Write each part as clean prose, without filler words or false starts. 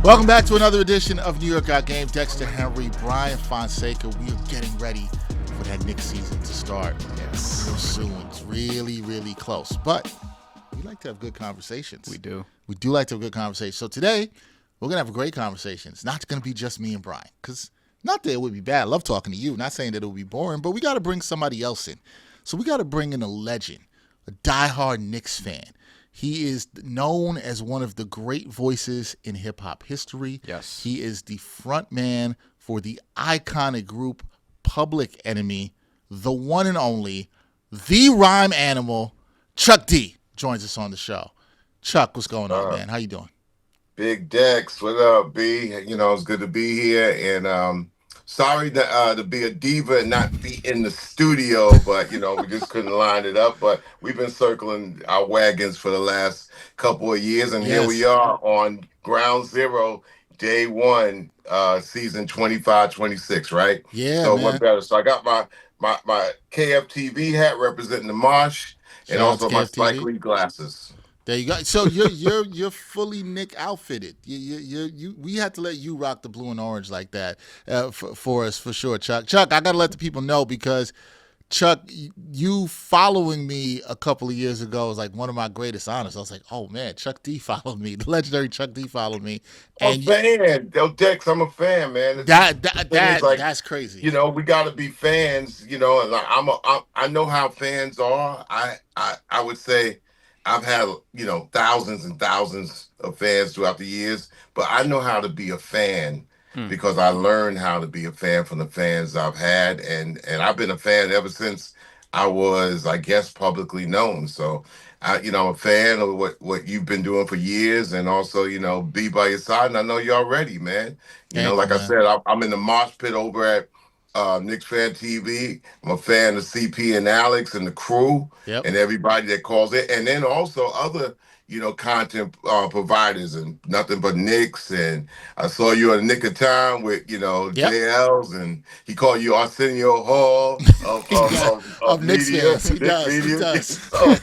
Welcome back to another edition of New York Got Game. Dexter Henry Bryan Fonseca. We are getting ready for that Knicks season to start real soon. It's really, really close. But we like to have good conversations. We do. We do like to have good conversations. So today, we're going to have a great conversation. It's not going to be just me and Brian. Because not that it would be bad. I love talking to you. Not saying that it would be boring. But we got to bring somebody else in. So we got to bring in a legend, a diehard Knicks fan. He is known as one of the great voices in hip-hop history. Yes. He is the front man for the iconic group Public Enemy, the one and only, the rhyme animal, Chuck D joins us on the show. Chuck, what's going on, man? How you doing? Big Dex, what up, B? It's good to be here, and sorry to be a diva and not be in the studio, but we just couldn't line it up. But we've been circling our wagons for the last couple of years, and here we are on ground zero, day one, season 25-26, right? Yeah, So man. what better? So I got my KFTV hat representing the Mosh, and also my Spike Lee glasses. There you go. So you're fully Nick outfitted. We had to let you rock the blue and orange like that for us for sure, Chuck. Chuck, I gotta let the people know because Chuck, you following me a couple of years ago was like one of my greatest honors. I was like, oh man, Chuck D followed me. The legendary Chuck D followed me. I'm a fan. Yo, Dex, I'm a fan, man. That's crazy. We got to be fans. And like, I know how fans are. I would say I've had thousands and thousands of fans throughout the years, but I know how to be a fan because I learned how to be a fan from the fans I've had, and I've been a fan ever since I was, I guess, publicly known. So I'm a fan of what you've been doing for years, and also be by your side. And I know you're ready, man. Like I said, I'm in the mosh pit over at Knicks Fan TV. I'm a fan of CP and Alex and the crew and everybody that calls it. And then also other, content providers and nothing but Knicks. And I saw you in the Nick of Time with, JLs, and he called you Arsenio Hall of Knicks media. fans. He does. So,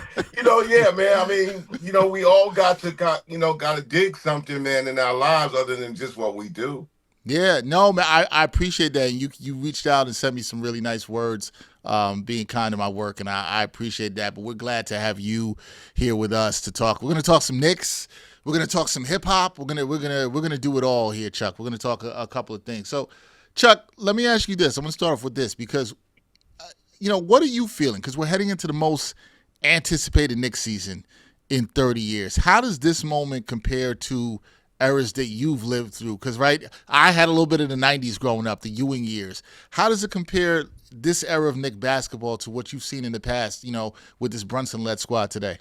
yeah, man. I mean, we all got to dig something, man, in our lives other than just what we do. Yeah, no, man, I appreciate that. And you reached out and sent me some really nice words, being kind to my work, and I appreciate that. But we're glad to have you here with us to talk. We're gonna talk some Knicks. We're gonna talk some hip hop. We're gonna do it all here, Chuck. We're gonna talk a couple of things. So, Chuck, let me ask you this. I'm gonna start off with this because, what are you feeling? Because we're heading into the most anticipated Knicks season in 30 years. How does this moment compare to eras that you've lived through? Because, right, I had a little bit of the 90s growing up, the Ewing years. How does it compare this era of Knicks basketball to what you've seen in the past, with this Brunson-led squad today?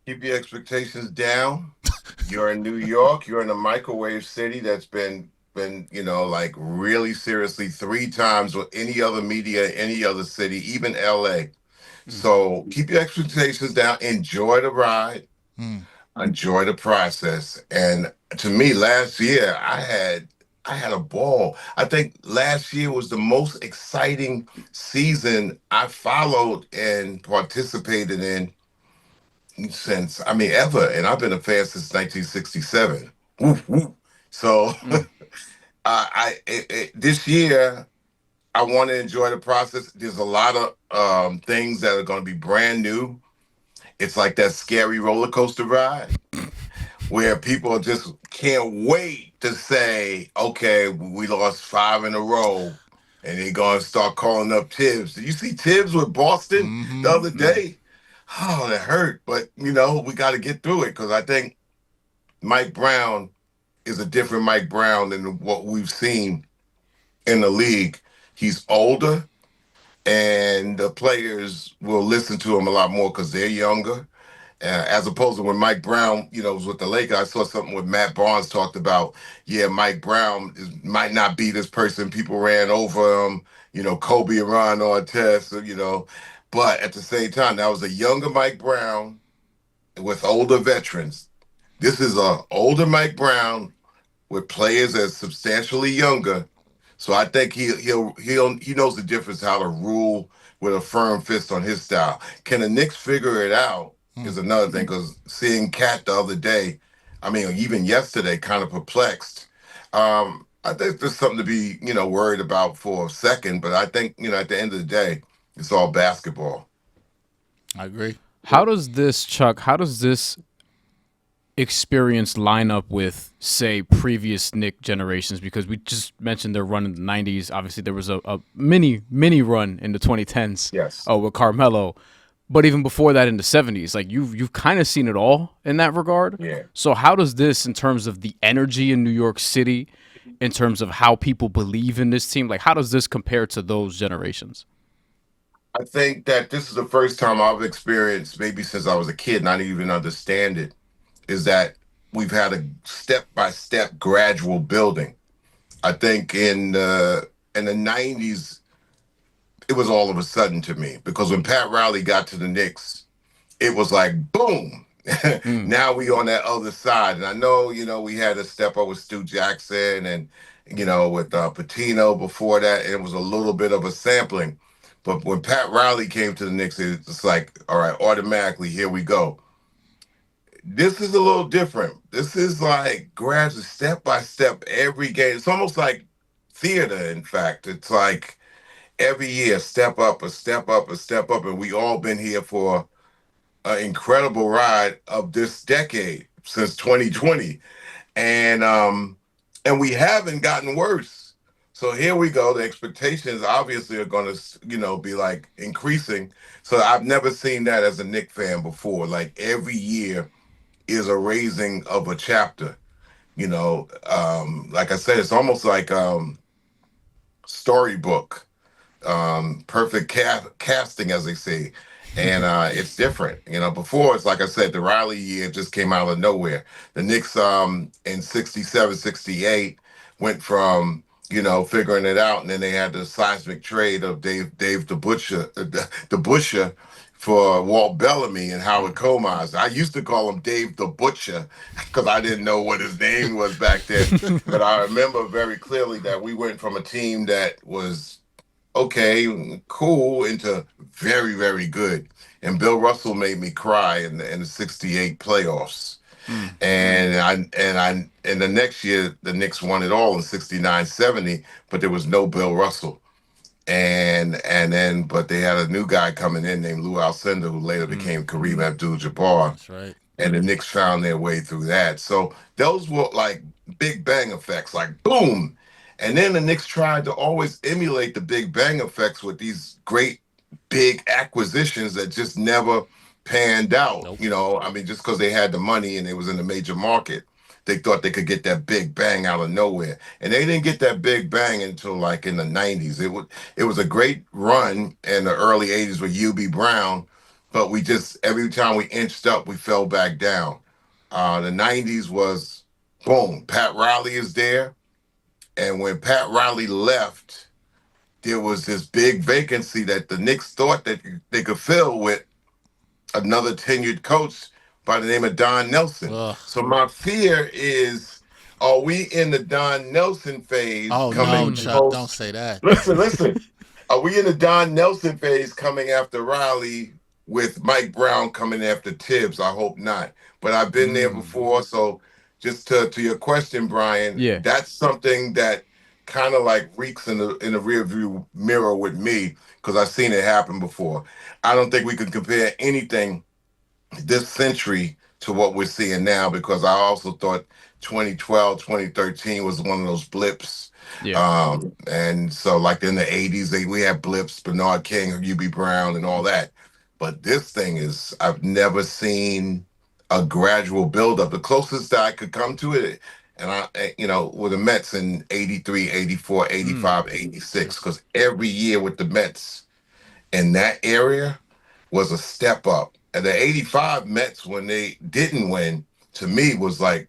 Keep your expectations down. You're in New York. You're in a microwave city that's been like really seriously 3 times with any other media, any other city, even LA. So keep your expectations down. Enjoy the ride. Enjoy the process. And to me, last year I had a ball. I think last year was the most exciting season I followed and participated in since ever. And I've been a fan since 1967. Woof, woof. So this year I want to enjoy the process. There's a lot of things that are going to be brand new. It's like that scary roller coaster ride where people just can't wait to say, okay, we lost 5 in a row, and they're going to start calling up Tibbs. Did you see Tibbs with Boston the other day? Oh, that hurt. But, we got to get through it because I think Mike Brown is a different Mike Brown than what we've seen in the league. He's older, and the players will listen to him a lot more because they're younger. As opposed to when Mike Brown, was with the Lakers. I saw something with Matt Barnes talked about, Mike Brown might not be this person. People ran over him, Kobe and Ron Artest, But at the same time, that was a younger Mike Brown with older veterans. This is a older Mike Brown with players that's substantially younger. So I think he knows the difference how to rule with a firm fist on his style. Can the Knicks figure it out is another thing, because seeing Cat the other day, I mean, even yesterday, kind of perplexed. I think there's something to be, worried about for a second, but I think, at the end of the day, it's all basketball. I agree. How does this experience line up with, say, previous Nick generations? Because we just mentioned their run in the 90s. Obviously, there was a mini run in the 2010s Yes. with Carmelo. But even before that in the 70s, like you've kind of seen it all in that regard. Yeah. So how does this, in terms of the energy in New York City, in terms of how people believe in this team, like how does this compare to those generations? I think that this is the first time I've experienced, maybe since I was a kid, and I didn't even understand it, is that we've had a step-by-step gradual building. I think in the 90s, it was all of a sudden to me because when Pat Riley got to the Knicks, it was like boom. Mm. Now we on that other side, and I know we had a step up with Stu Jackson and with Patino before that, and it was a little bit of a sampling. But when Pat Riley came to the Knicks, it's like, all right, automatically here we go. This is a little different. This is like gradually, step by step, every game. It's almost like theater. In fact, it's like every year, step up, a step up, a step up, and we all been here for an incredible ride of this decade since 2020, and we haven't gotten worse. So here we go. The expectations obviously are going to, be like increasing. So I've never seen that as a Knick fan before. Like every year is a raising of a chapter. Like I said, it's almost like storybook, perfect casting, as they say. And it's different. Before, it's like I said, the Riley year just came out of nowhere. The Knicks in 67, 68 went from, figuring it out, and then they had the seismic trade of Dave the Butcher, the Busher for Walt Bellamy and Howard Komas. I used to call him Dave the Butcher because I didn't know what his name was back then. But I remember very clearly that we went from a team that was okay, cool, into very, very good. And Bill Russell made me cry in the '68 playoffs. And the next year the Knicks won it all in '69, '70, but there was no Bill Russell. But they had a new guy coming in named Lou Alcindor, who later became Kareem Abdul-Jabbar. That's right. And the Knicks found their way through that. So those were like big bang effects, like boom. And then the Knicks tried to always emulate the big bang effects with these great big acquisitions that just never panned out. Nope. I mean, just because they had the money and it was in a major market, they thought they could get that big bang out of nowhere. And they didn't get that big bang until like in the 90s. It was a great run in the early 80s with UB Brown, but we just every time we inched up, we fell back down. The 90s was boom, Pat Riley is there. And when Pat Riley left, there was this big vacancy that the Knicks thought that they could fill with another tenured coach by the name of Don Nelson. Ugh. So my fear is, are we in the Don Nelson phase Oh no, coming Chuck! Don't post? say that. Listen. Are we in the Don Nelson phase coming after Riley with Mike Brown coming after Tibbs? I hope not. But I've been there before. So just to your question, Brian, Yeah. that's something that kind of like reeks in the rear view mirror with me because I've seen it happen before. I don't think we can compare anything this century to what we're seeing now because I also thought 2012, 2013 was one of those blips. Yeah. And so like in the 80s, we had blips, Bernard King, UB Brown, and all that. But this thing is, I've never seen a gradual buildup. The closest that I could come to it, and with the Mets in 83, 84, 85, 86, because every year with the Mets in that area was a step up. And the 85 Mets, when they didn't win, to me was like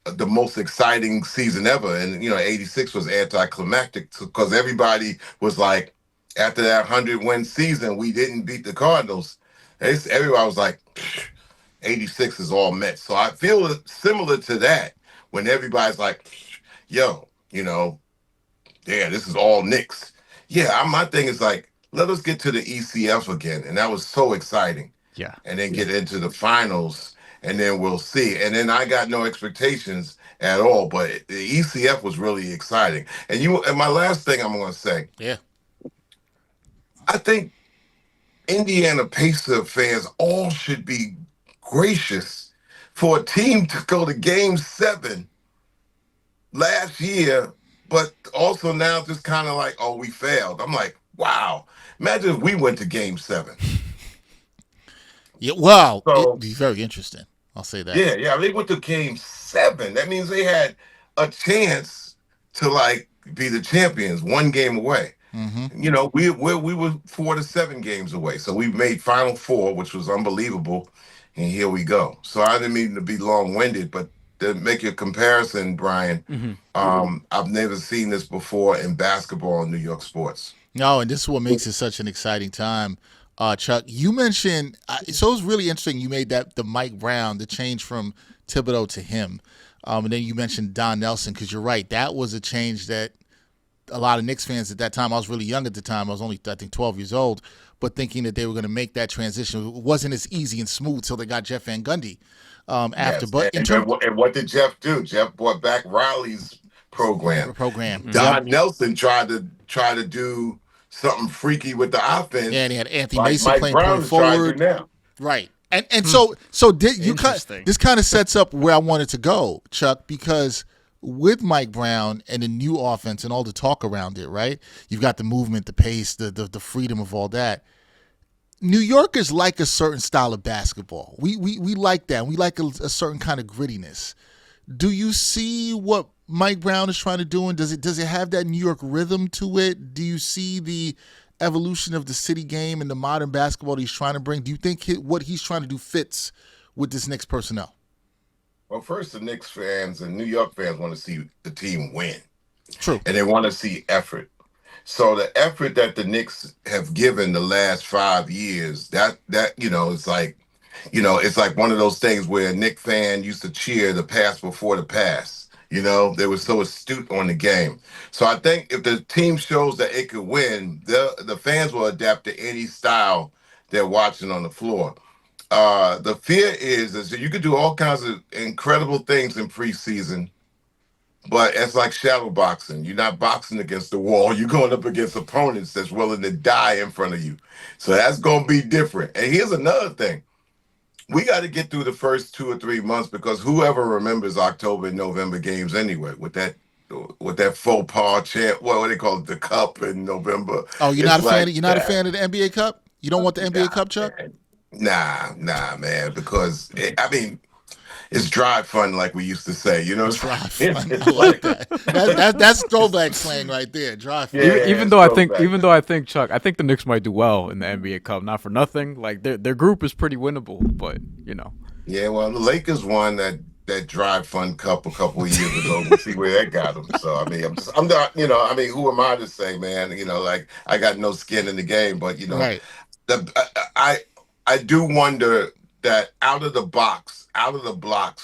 the most exciting season ever. And, 86 was anticlimactic because everybody was like, after that 100-win season, we didn't beat the Cardinals. Everybody was like, 86 is all Mets. So I feel similar to that when everybody's like, yo, yeah, this is all Knicks. Yeah, my thing is like, let us get to the ECF again. And that was so exciting. Yeah. And then get into the finals and then we'll see. And then I got no expectations at all. But the ECF was really exciting. And my last thing I'm going to say, Yeah. I think Indiana Pacer fans all should be gracious for a team to go to Game 7 last year, but also now just kind of like, oh, we failed. I'm like, wow. Imagine if we went to Game 7. Yeah. Well, it'd So be very interesting. I'll say that. yeah, they went to Game 7. That means they had a chance to like be the champions, one game away. Mm-hmm. We were 4 to 7 games away, so we made Final Four, which was unbelievable, and here we go. So I didn't mean to be long winded, but to make a comparison, Brian, Hmm. I've never seen this before in basketball in New York sports. No, and this is what makes it such an exciting time. Chuck, you mentioned so it was really interesting. You made that the Mike Brown, the change from Thibodeau to him, and then you mentioned Don Nelson because you're right. That was a change that a lot of Knicks fans at that time. I was really young at the time. I was only I think 12 years old, but thinking that they were going to make that transition, it wasn't as easy and smooth till they got Jeff Van Gundy after. Yes, But in and, terms and what did Jeff do? Jeff brought back Riley's program. of program, yep, Don Nelson tried to do something freaky with the offense, yeah, and he had Anthony like Mason Mike playing Brown point is trying to forward. do now. Right. And so did you Interesting. this kind of sets up where I wanted to go, Chuck, because with Mike Brown and the new offense and all the talk around it, right? You've got the movement, the pace, the freedom of all that. New Yorkers like a certain style of basketball. We like that. We like a certain kind of grittiness. Do you see what Mike Brown is trying to do, and does it have that New York rhythm to it? Do you see the evolution of the city game and the modern basketball that he's trying to bring? Do you think what he's trying to do fits with this Knicks personnel? Well, first, the Knicks fans and New York fans want to see the team win, True. and they want to see effort. So the effort that the Knicks have given the last 5 years, it's like one of those things where a Knicks fan used to cheer the pass before the pass. They were so astute on the game. So I think if the team shows that it could win, the fans will adapt to any style they're watching on the floor. The fear is that you could do all kinds of incredible things in preseason, but it's like shadow boxing. You're not boxing against the wall. You're going up against opponents that's willing to die in front of you. So that's going to be different. And here's another thing. We got to get through the first 2 or 3 months because whoever remembers October and November games anyway with that faux pas chant, what do they call it, the cup in November. Oh, you're not It's a fan. like, You're not a fan of the NBA Cup. You don't want the NBA Cup, Chuck? man. Nah, man, because it's dry fun like we used to say. Dry It's, fun. it's I like like, that. That's throwback slang right there. Dry fun. Yeah. Even it's though throwback. I think Chuck, I think the Knicks might do well in the NBA Cup. Not for nothing, like their group is pretty winnable, but Yeah, well, the Lakers won that dry fun cup a couple of years ago. We'll see where that got them. So I mean, I'm not, who am I to say, man? Like I got no skin in the game, but Right. I do wonder that out of the blocks,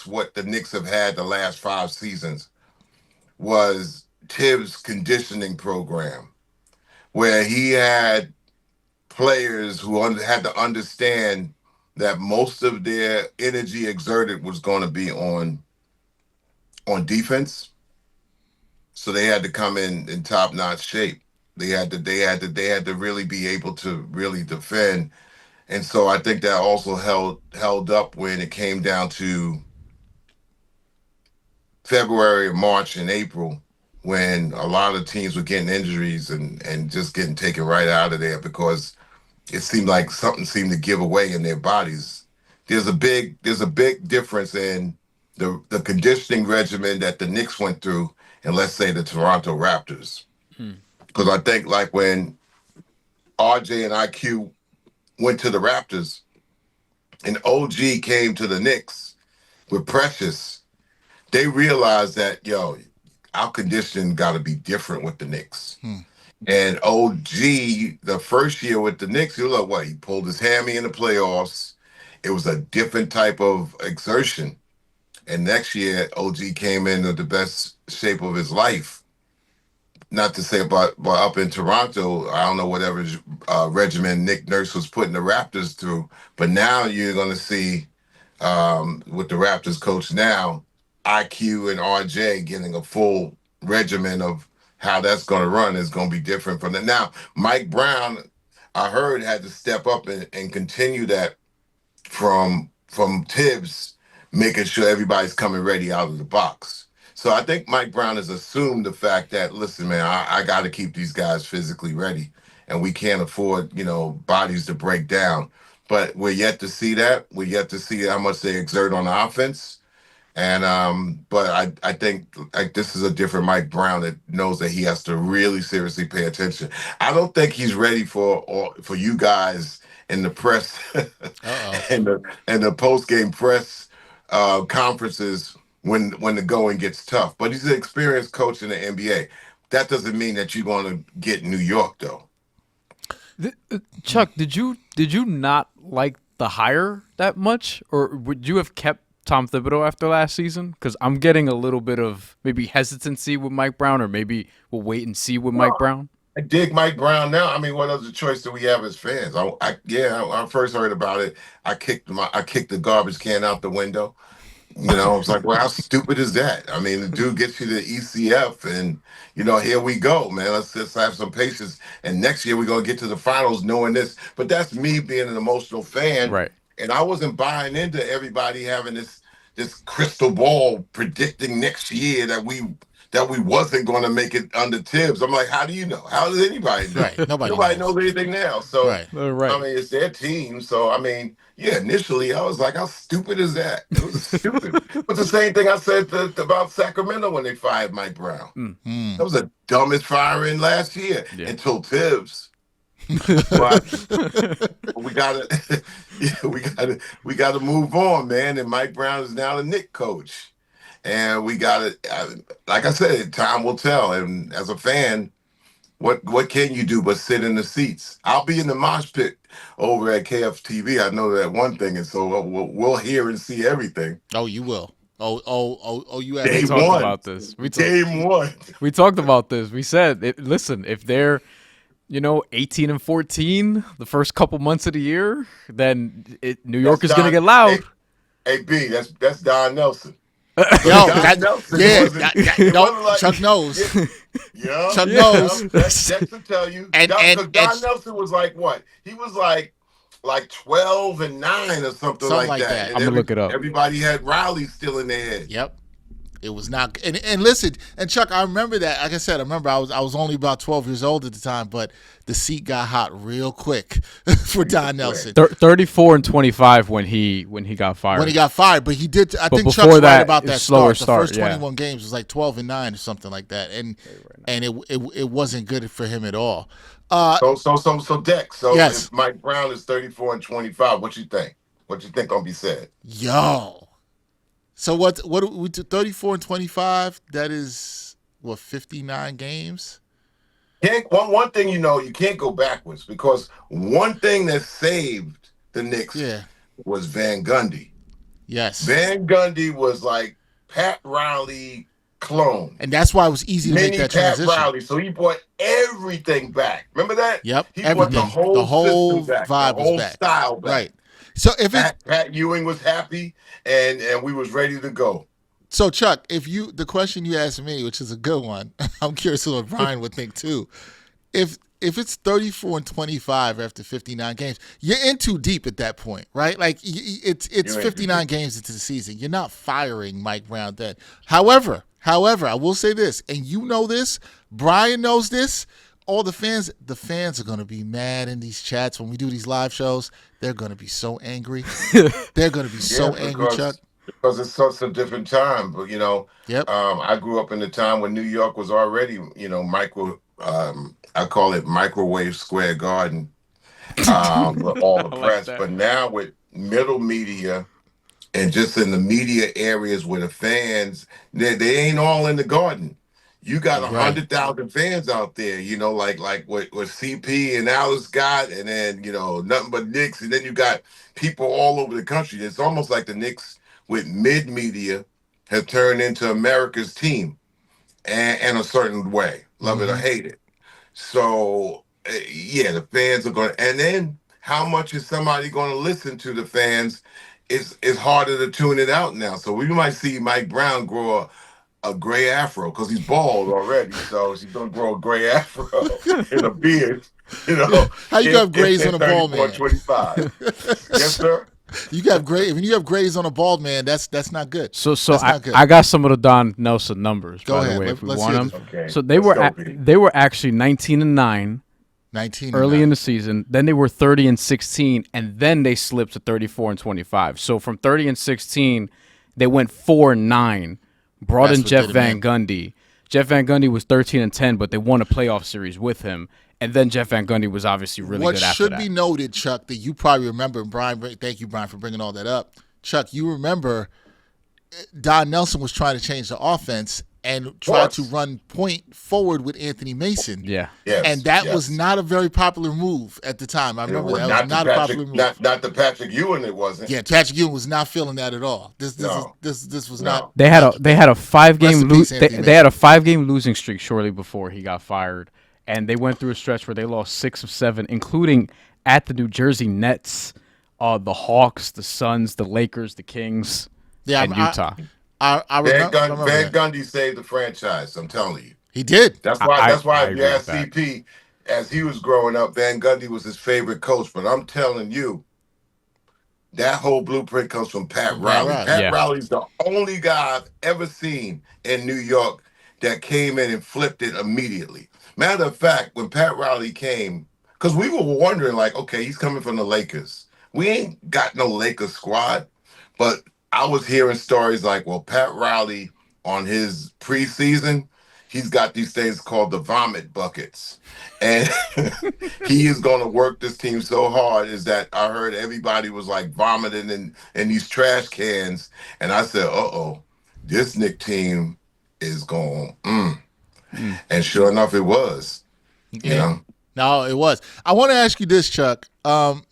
what the Knicks have had the last 5 seasons was Tibbs' conditioning program, where he had players who had to understand that most of their energy exerted was going to be on defense. So they had to come in top-notch shape. They had to really be able to really defend. And so I think that also held up when it came down to February, March, and April, when a lot of teams were getting injuries and just getting taken right out of there because it seemed like something seemed to give away in their bodies. There's a big difference in the conditioning regimen that the Knicks went through and, let's say, the Toronto Raptors. Because I think like when RJ and IQ went to the Raptors and OG came to the Knicks with Precious, they realized that, our conditioning got to be different with the Knicks. And OG, the first year with the Knicks, he pulled his hammy in the playoffs. It was a different type of exertion. And next year, OG came into the best shape of his life. Not to say about up in Toronto, I don't know whatever regimen Nick Nurse was putting the Raptors through, but now you're going to see with the Raptors coach now, IQ and RJ getting a full regimen of how that's going to run is going to be different from that. Now, Mike Brown, I heard, had to step up and continue that from Tibbs, making sure everybody's coming ready out of the box. So I think Mike Brown has assumed the fact that, listen, man, I got to keep these guys physically ready, and we can't afford, bodies to break down. But we're yet to see that. We're yet to see how much they exert on the offense. And but I think like this is a different Mike Brown that knows that he has to really seriously pay attention. I don't think he's ready for you guys in the press Uh-oh. and the post game press conferences when the going gets tough. But he's an experienced coach in the NBA. That doesn't mean that you're going to get New York though. Chuck, did you not like the hire that much, or would you have kept Tom Thibodeau after last season? Because I'm getting a little bit of maybe hesitancy with Mike Brown, or maybe we'll wait and see with Mike Brown. I dig Mike Brown now. I mean, what other choice do we have as fans? I first heard about it. I kicked the garbage can out the window. I was like, well, how stupid is that? I mean, the dude gets you to ECF, and here we go, man. Let's just have some patience. And next year we're gonna get to the finals, knowing this. But that's me being an emotional fan, Right. and I wasn't buying into everybody having this crystal ball predicting next year that we wasn't going to make it under Tibbs. I'm like, how do you know? How does anybody know? Right. Nobody knows anything now. So, Right. Right. I mean, it's their team. So, I mean, yeah, initially I was like, how stupid is that? It was stupid. But the same thing I said about Sacramento when they fired Mike Brown. Mm. That was the dumbest firing last year until Tibbs. But we gotta, we gotta move on, man. And Mike Brown is now the Knicks coach. And we got to, like I said, time will tell. And as a fan, what can you do but sit in the seats? I'll be in the mosh pit over at KFTV. I know that one thing, and so we'll hear and see everything. Oh, you will. Oh, you have Day We talked one. about this. Game one. We talked about this. We said, listen, if they're 18 and 14 the first couple months of the year, then New York is going to get loud. Hey, B, that's Don Nelson. Yo, Like, Chuck knows. Yeah, Chuck knows. Dexter tell you. And Don Nelson was like what? He was like 12-9 or something like that. that. And I'm gonna look it up. Everybody had Riley still in their head. Yep. It was not. And listen, and Chuck, I remember that. Like I said, I was only about 12 years old at the time, but the seat got hot real quick for Don Nelson. 34 and 25 when he got fired. When he got fired, but he did. I think before Chuck's that, right about that slower start. The first yeah. 21 games was like 12-9 or something like that, and it wasn't good for him at all. So Dex. So yes. if Mike Brown is 34 and 25, what you think? What you think gonna be said? Yo. So what we do 34 and 25? That is 59 games. One thing you can't go backwards, because one thing that saved the Knicks was Van Gundy. Yes. Van Gundy was like Pat Riley clone. And that's why it was easy to make that transition. Pat Riley. So he brought everything back. Remember that? Yep. He everything. brought the whole vibe back, the whole was back. style back. Right. So if Pat Ewing was happy and we was ready to go. So Chuck, the question you asked me, which is a good one, I'm curious what Brian would think too. If it's 34 and 25 after 59 games, you're in too deep at that point, right? Like it's 59 games into the season. You're not firing Mike Brown then. However, I will say this, and you know this, Brian knows this. All the fans are going to be mad in these chats when we do these live shows. They're going to be so angry. They're going to be so angry, Chuck. Because it's such a different time. But, Yep. I grew up in the time when New York was already, I call it microwave square garden, with all the press. Like but now with middle media and just in the media areas where the fans, they ain't all in the garden. You got 100,000 fans out there, like what CP and Alice got, and then, nothing but Knicks. And then you got people all over the country. It's almost like the Knicks with mid-media have turned into America's team and a certain way, love it or hate it. So, the fans are going to, and then how much is somebody going to listen to the fans it's harder to tune it out now. So we might see Mike Brown grow a gray afro because he's bald already. So he's gonna grow a gray afro in a beard, How you got grays in on a bald 34 man? 25. Yes, sir. You got gray. When you have grays on a bald man, that's not good. So That's not good. I got some of the Don Nelson numbers, Go by ahead. the way, if we Let's want hear them. this. Okay. So Let's go, they were actually 19-9 19 early in the season. Then they were 30-16, and then they slipped to 34-25. So from 30-16, they went 4-9. Brought That's in what Jeff did it, Van man. Gundy. Jeff Van Gundy was 13-10, but they won a playoff series with him. And then Jeff Van Gundy was obviously really What good after should that. be noted, Chuck, that you probably remember, and Brian, thank you, Brian, for bringing all that up. Chuck, you remember Don Nelson was trying to change the offense and tried to run point forward with Anthony Mason. Yeah. Yes, And that yes. was not a very popular move at the time. I remember that was not a popular move. Not the Patrick Ewing, it wasn't. Yeah, Patrick Ewing was not feeling that at all. This was No. not. They had a 5-game Rest in peace, they had a 5-game losing streak shortly before he got fired, and they went through a stretch where they lost 6 of 7, including at the New Jersey Nets, the Hawks, the Suns, the Lakers, the Kings, and Utah. I remember Van that. Gundy saved the franchise. I'm telling you. He did. That's why. I If you agree ask with that. CP, as he was growing up, Van Gundy was his favorite coach. But I'm telling you, that whole blueprint comes from Pat Riley. Pat Riley's the only guy I've ever seen in New York that came in and flipped it immediately. Matter of fact, when Pat Riley came, because we were wondering, like, okay, he's coming from the Lakers. We ain't got no Lakers squad. But I was hearing stories like, well, Pat Riley on his preseason, he's got these things called the vomit buckets. And he is going to work this team so hard is that I heard everybody was like vomiting in these trash cans. And I said, this Knicks team is going, And sure enough, it was, you know. No, it was. I want to ask you this, Chuck,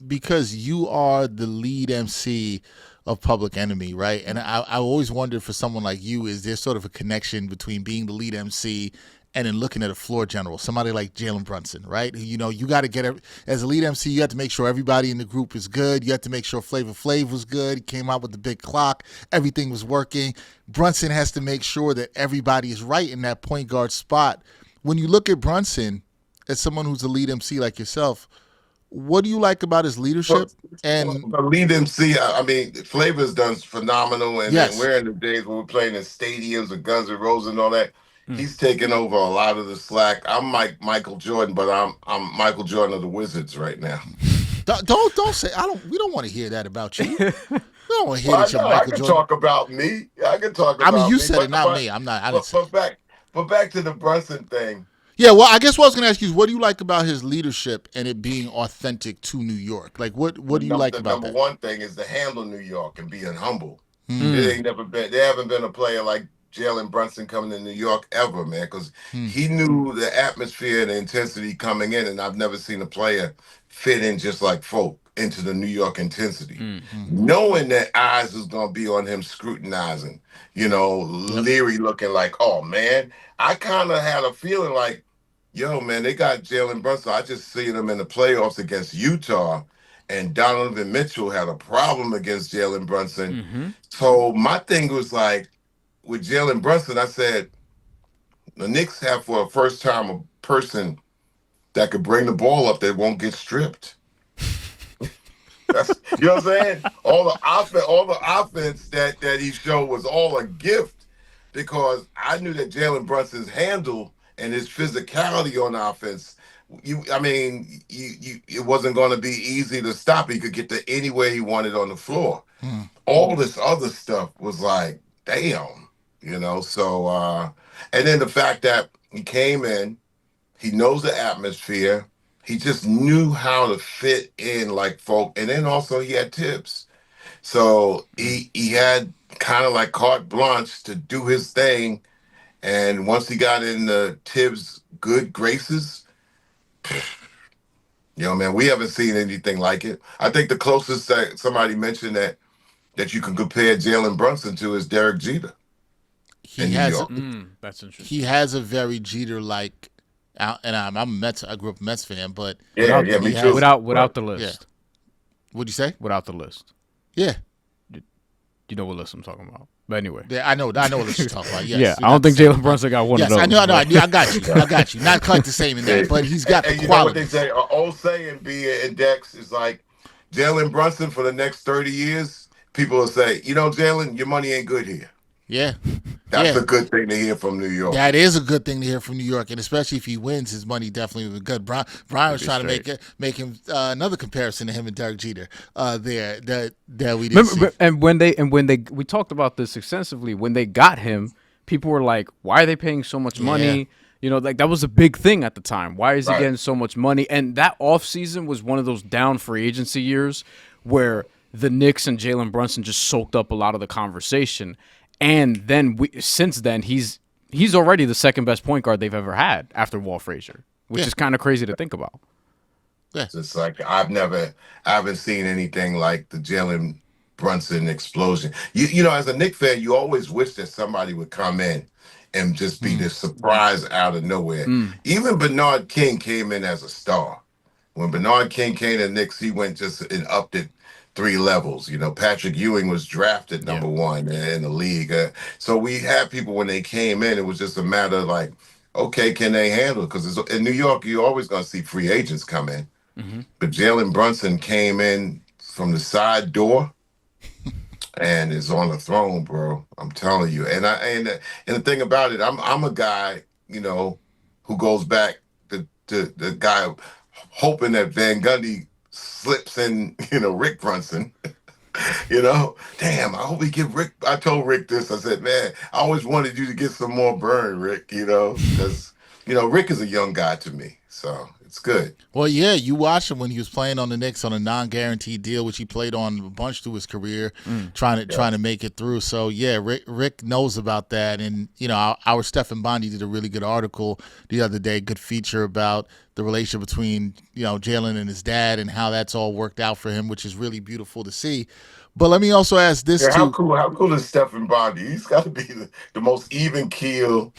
because you are the lead MC of Public Enemy, right? And I always wondered for someone like you, is there sort of a connection between being the lead MC and then looking at a floor general, somebody like Jalen Brunson, right? You know, you got to get as a lead MC, you have to make sure everybody in the group is good. You have to make sure Flavor Flav was good. He came out with the big clock. Everything was working. Brunson has to make sure that everybody is right in that point guard spot. When you look at Brunson, as someone who's a lead MC like yourself, what do you like about his leadership? And the lead MC, I mean, Flavor's done phenomenal, and Yes. we're in the days when we're playing in stadiums with Guns N' Roses and all that. He's taking over a lot of the slack. I'm Michael Jordan, but I'm Michael Jordan of the Wizards right now. don't say we don't want to hear that about you. We don't want to hear that you're Michael I can Jordan. talk about me. I can talk about I mean, you me, said it, not me. I'm not. I didn't say. But back to the Brunson thing. Yeah, well, I guess what I was going to ask you is, what do you like about his leadership and it being authentic to New York? Like, what do you like about that? Number one thing is to handle New York and being humble. There haven't been a player like Jalen Brunson coming to New York ever, man, because he knew the atmosphere and the intensity coming in, and I've never seen a player fit in just like folk into the New York intensity. Knowing that eyes was going to be on him scrutinizing, leery looking like, oh, man, I kind of had a feeling like, yo, man, they got Jalen Brunson. I just seen him in the playoffs against Utah, and Donovan Mitchell had a problem against Jalen Brunson. So my thing was like, with Jalen Brunson, I said, the Knicks have for a first time a person that could bring the ball up that won't get stripped. You know what I'm saying? All the offense that he showed was all a gift, because I knew that Jalen Brunson's handle and his physicality on offense, it wasn't going to be easy to stop. He could get to anywhere he wanted on the floor. All this other stuff was like, damn. So and then the fact that he came in, he knows the atmosphere, he just knew how to fit in like folk, and then also he had tips, so he had kind of like carte blanche to do his thing. And once he got in the Tibbs' good graces, man, we haven't seen anything like it. I think the closest that somebody mentioned that you can compare Jalen Brunson to is Derek Jeter. That's interesting. He has a very Jeter-like, and I'm a Mets. I grew up a Mets fan, but me too. Without the list. Yeah. What'd you say? Without the list. Yeah. You know what list I'm talking about. But anyway. Yeah, I know what you're talking about. Yes, yeah, I don't think Jalen Brunson got one of those. I know. I got you. Not quite the same in that, but he's got the you quality. know what they say? An old saying, B and Dex, is like Jalen Brunson for the next 30 years. People will say, Jalen, your money ain't good here. Yeah. That's a good thing to hear from New York. That is a good thing to hear from New York, and especially if he wins, his money definitely would be good. Brian was trying to make him another comparison to him and Derek Jeter there that we didn't see. And when we talked about this extensively, when they got him, people were like, "Why are they paying so much money?" Like that was a big thing at the time. Why is he getting so much money? And that offseason was one of those down free agency years where the Knicks and Jalen Brunson just soaked up a lot of the conversation. And then since then, he's already the second best point guard they've ever had after Walt Frazier, which is kind of crazy to think about. Yeah. It's like I haven't seen anything like the Jalen Brunson explosion. As a Knicks fan, you always wish that somebody would come in and just be this surprise out of nowhere. Even Bernard King came in as a star. When Bernard King came to the Knicks, he went just and upped it 3 levels. Patrick Ewing was drafted number 1 in the league. So we had people when they came in, it was just a matter of like, okay, can they handle it? Because in New York, you're always going to see free agents come in. But Jalen Brunson came in from the side door and is on the throne, bro. I'm telling you. And the thing about it, I'm a guy, who goes back to the guy hoping that Van Gundy slips in, Rick Brunson. Damn, I hope we get Rick. I told Rick this. I said, man, I always wanted you to get some more burn, Rick, because, Rick is a young guy to me. So it's good. Well, yeah, you watched him when he was playing on the Knicks on a non-guaranteed deal, which he played on a bunch through his career, trying to make it through. So yeah, Rick knows about that, and our Stephen Bondi did a really good article the other day, good feature about the relationship between Jalen and his dad and how that's all worked out for him, which is really beautiful to see. But let me also ask this too. How cool is Stephen Bondi? He's got to be the most even keel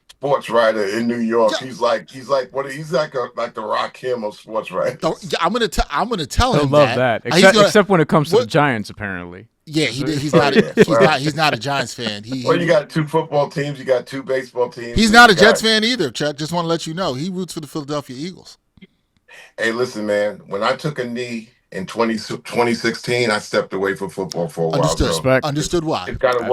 sports writer in New York. Yeah. He's like the Rakim of sports writers. I'm gonna tell him. He'll love that. Except when it comes to the Giants, apparently. Yeah, he's not a Giants fan. You got 2 football teams, you got 2 baseball teams. He's not a Jets fan either, Chuck. Just want to let you know he roots for the Philadelphia Eagles. Hey, listen, man. When I took a knee in 2016, I stepped away from football for a while. Understood why. It's got to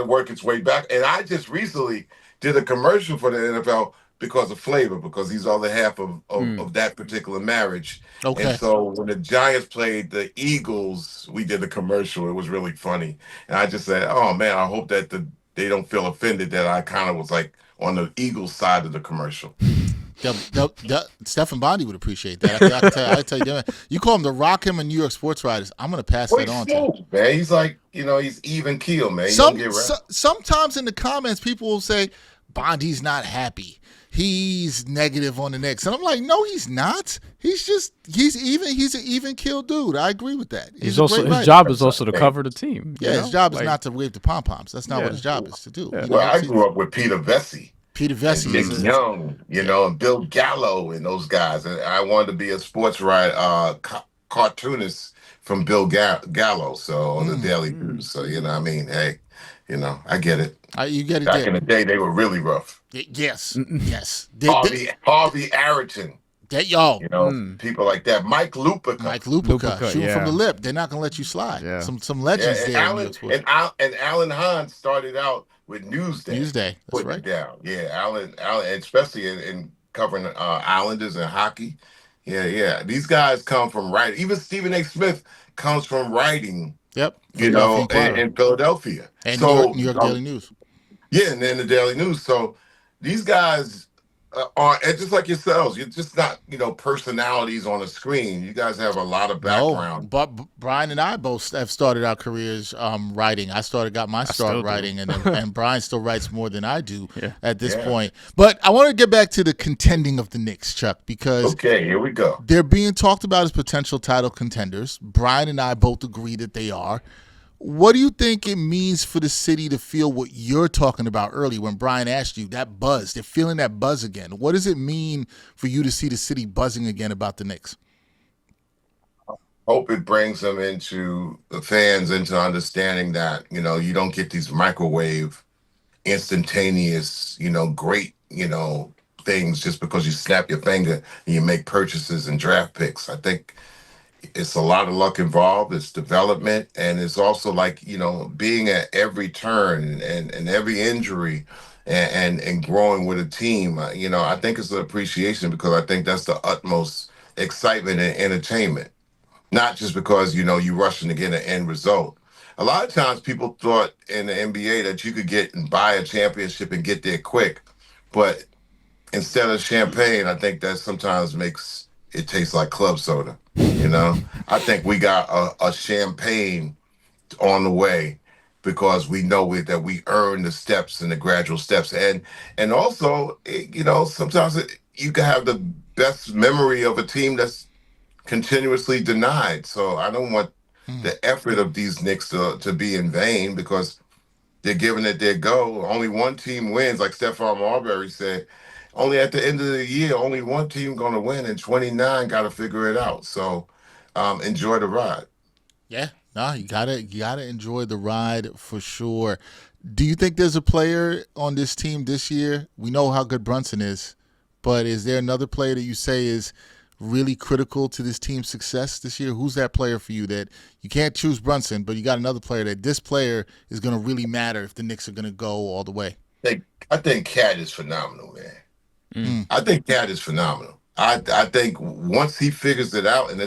work its way back. And I just recently did a commercial for the NFL because of Flavor, because he's on the half of that particular marriage. Okay. And so when the Giants played the Eagles, we did a commercial. It was really funny. And I just said, oh, man, I hope that they don't feel offended that I kind of was like on the Eagles side of the commercial. Stephen Bondi would appreciate that. I tell you, you call him the Rakim and New York sports writers. I'm going to pass that on to him. Man, he's like, he's even keel, man. Sometimes in the comments, people will say, Bondi's not happy. He's negative on the Knicks. And I'm like, no, he's not. He's an even keel dude. I agree with that. His job is also to cover the team. Yeah, his job is not to wave the pom-poms. That's not what his job is to do. Yeah. I grew up with Peter Vesey. Peter Vesey, Nick Young, and Bill Gallo and those guys. And I wanted to be a sports writer, cartoonist from Bill Gallo, so on the Daily News. So, hey, I get it. You get it. Back in the day, they were really rough. Yes. Harvey Arrington. People like that. Mike Lupica. Shooting from the lip. They're not going to let you slide. Yeah. Some legends there. And Alan Hahn started out with Newsday. That's right. Down. Yeah, Alan, especially in covering Islanders and hockey. Yeah. These guys come from writing. Even Stephen A. Smith comes from writing. Yep. In Philadelphia. And New York Daily News. Yeah, and then the Daily News. So these guys are just like yourselves. You're just not, personalities on a screen. You guys have a lot of background. No, but Brian and I both have started our careers writing. I got my start writing, and Brian still writes more than I do at this point. But I want to get back to the contending of the Knicks, Chuck, because here we go. They're being talked about as potential title contenders. Brian and I both agree that they are. What do you think it means for the city to feel what you're talking about earlier when Brian asked you, that buzz? They're feeling that buzz again. What does it mean for you to see the city buzzing again about the Knicks? hope it brings them into the fans into understanding that, you don't get these microwave, instantaneous, great, things just because you snap your finger and you make purchases and draft picks. I think it's a lot of luck involved. It's development, and it's also like being at every turn and every injury, and growing with a team. I think it's an appreciation because I think that's the utmost excitement and entertainment. Not just because you rushing to get an end result. A lot of times people thought in the NBA that you could get and buy a championship and get there quick, but instead of champagne, I think that sometimes makes it taste like club soda. I think we got a champagne on the way because we know that we earn the steps and the gradual steps, and also, sometimes you can have the best memory of a team that's continuously denied. So I don't want Hmm. the effort of these Knicks to be in vain because they're giving it their go. Only one team wins, like Stephon Marbury said. Only at the end of the year, only one team going to win, and 29 got to figure it out. So enjoy the ride. Yeah, no, you gotta enjoy the ride for sure. Do you think there's a player on this team this year? We know how good Brunson is, but is there another player that you say is really critical to this team's success this year? Who's that player for you that you can't choose Brunson, but you got another player that this player is going to really matter if the Knicks are going to go all the way? I think Cat is phenomenal, man. Mm. Hmm. I think Cat is phenomenal. I think once he figures it out, and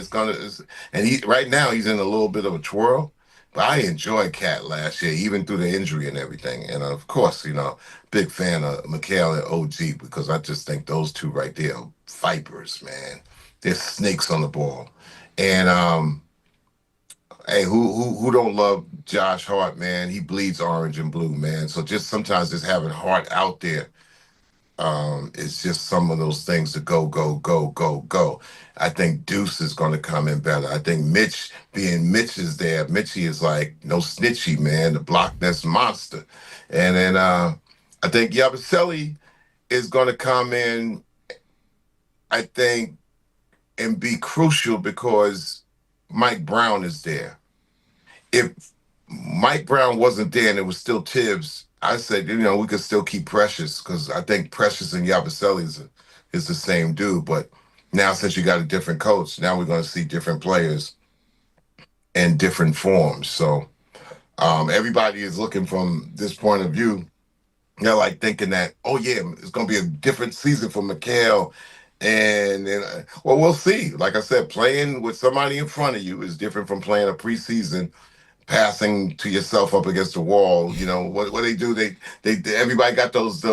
and he right now he's in a little bit of a twirl. But I enjoyed Cat last year, even through the injury and everything. And of course, big fan of Mikhail and OG because I just think those two right there are vipers, man. They're snakes on the ball. And hey, who don't love Josh Hart, man? He bleeds orange and blue, man. So just sometimes just having Hart out there, it's just some of those things to go, go, go, go, go. I think Deuce is going to come in better. I think Mitch is there. Mitchie is like no snitchy, man, the block nest monster. And then I think Yabusele is going to come in, I think, and be crucial because Mike Brown is there. If Mike Brown wasn't there and it was still Tibbs, I said, we could still keep Precious because I think Precious and Yabusele is the same dude. But now, since you got a different coach, now we're going to see different players in different forms. So everybody is looking from this point of view. They're like thinking that, oh, yeah, it's going to be a different season for Mikhail. And then, well, we'll see. Like I said, playing with somebody in front of you is different from playing a preseason passing to yourself up against the wall. What they do? They everybody got those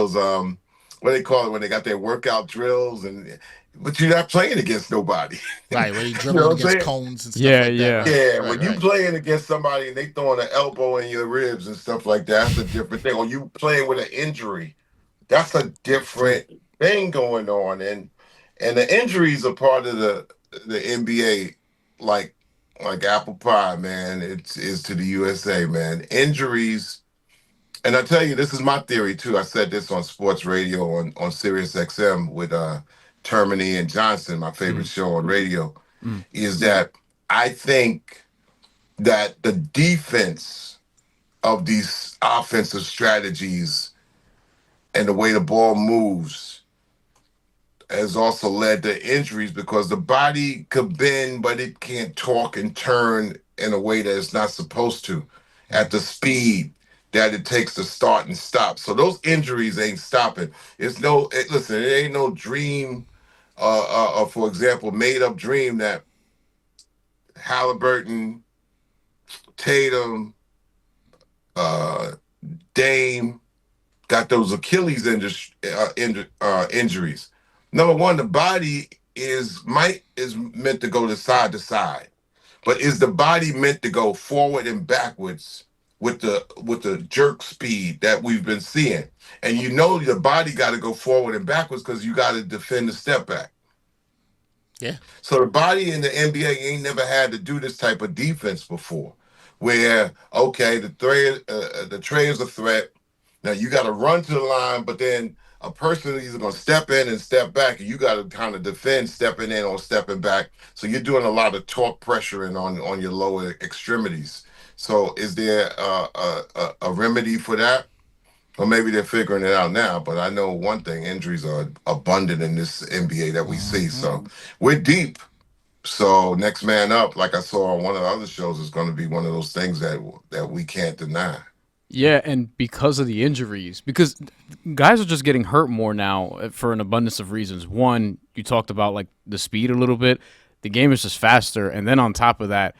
what do they call it when they got their workout drills but you're not playing against nobody. Right, where you You know dribbling what I'm against saying? cones and stuff Yeah, like that. yeah. Right, Yeah, right, when you right. playing against somebody and they throwing an elbow in your ribs and stuff like that, that's a different thing. Or you playing with an injury, that's a True. different thing going on. And the injuries are part of the NBA, like like apple pie, man. It's is to the USA, man. Injuries, and I tell you, this is my theory too. I said this on sports radio on Sirius XM with Termini and Johnson, my favorite Mm. show on radio, Mm. is that I think that the defense of these offensive strategies and the way the ball moves has also led to injuries because the body could bend, but it can't talk and turn in a way that it's not supposed to at the speed that it takes to start and stop. So those injuries ain't stopping. Listen, it ain't no dream, for example, made up dream that Halliburton, Tatum, uh, Dame, got those Achilles injuries. Number one, the body is meant to go to side, but is the body meant to go forward and backwards with the jerk speed that we've been seeing? And the body got to go forward and backwards because you got to defend the step back. Yeah. So the body in the NBA ain't never had to do this type of defense before, where okay, the tray is a threat. Now you got to run to the line, but then a person is either going to step in and step back, and you got to kind of defend stepping in or stepping back. So you're doing a lot of torque pressuring on your lower extremities. So is there a remedy for that? Or maybe they're figuring it out now, but I know one thing: injuries are abundant in this NBA that we see. So we're deep. So next man up, like I saw on one of the other shows, is going to be one of those things that we can't deny. Yeah, and because of the injuries, because guys are just getting hurt more now for an abundance of reasons. One, you talked about like the speed a little bit. The game is just faster, and then on top of that,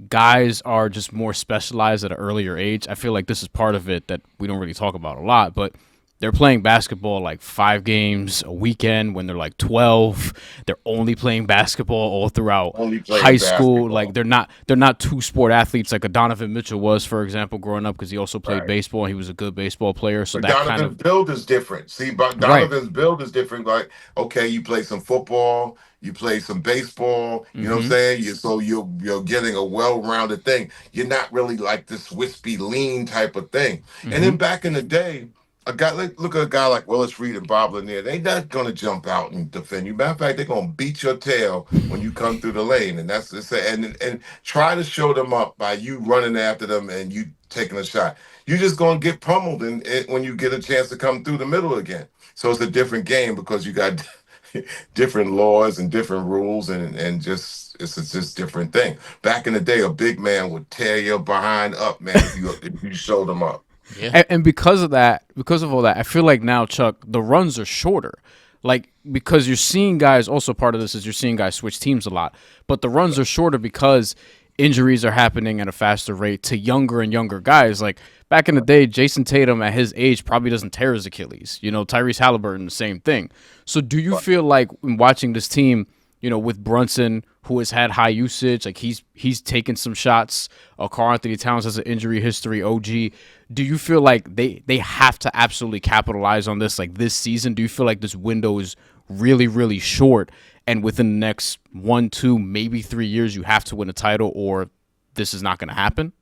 guys are just more specialized at an earlier age. I feel like this is part of it that we don't really talk about a lot, but they're playing basketball like 5 games a weekend when they're like 12. They're only playing basketball all throughout Only playing high school. basketball. Like they're not two sport athletes like a Donovan Mitchell was, for example, growing up, because he also played Right. baseball. He was a good baseball player, so But that kind Donovan's of build is different. See, but right. Donovan's build is different. Like, okay, you play some football, you play some baseball. You know what I'm saying? You're getting a well-rounded thing. You're not really like this wispy, lean type of thing. And then back in the day, a guy look at a guy like Willis Reed and Bob Lanier. They not gonna jump out and defend you. Matter of fact, they're gonna beat your tail when you come through the lane, and that's it's and try to show them up by you running after them and you taking a shot. You're just gonna get pummeled when you get a chance to come through the middle again. So it's a different game because you got different laws and different rules and just it's a just different thing. Back in the day, a big man would tear your behind up, man, if you showed them up. Yeah. And because of that, because of all that, I feel like now, Chuck, the runs are shorter. Like, because you're seeing guys, also part of this is you're seeing guys switch teams a lot, but the runs are shorter because injuries are happening at a faster rate to younger and younger guys. Like, back in the day, Jason Tatum at his age probably doesn't tear his Achilles. Tyrese Halliburton, the same thing. So do you feel like in watching this team, with Brunson, who has had high usage, like he's taken some shots. Karl Anthony Towns has an injury history. OG, do you feel like they have to absolutely capitalize on this, like this season? Do you feel like this window is really, really short, and within the next 1, 2, maybe 3 years, you have to win a title, or this is not going to happen?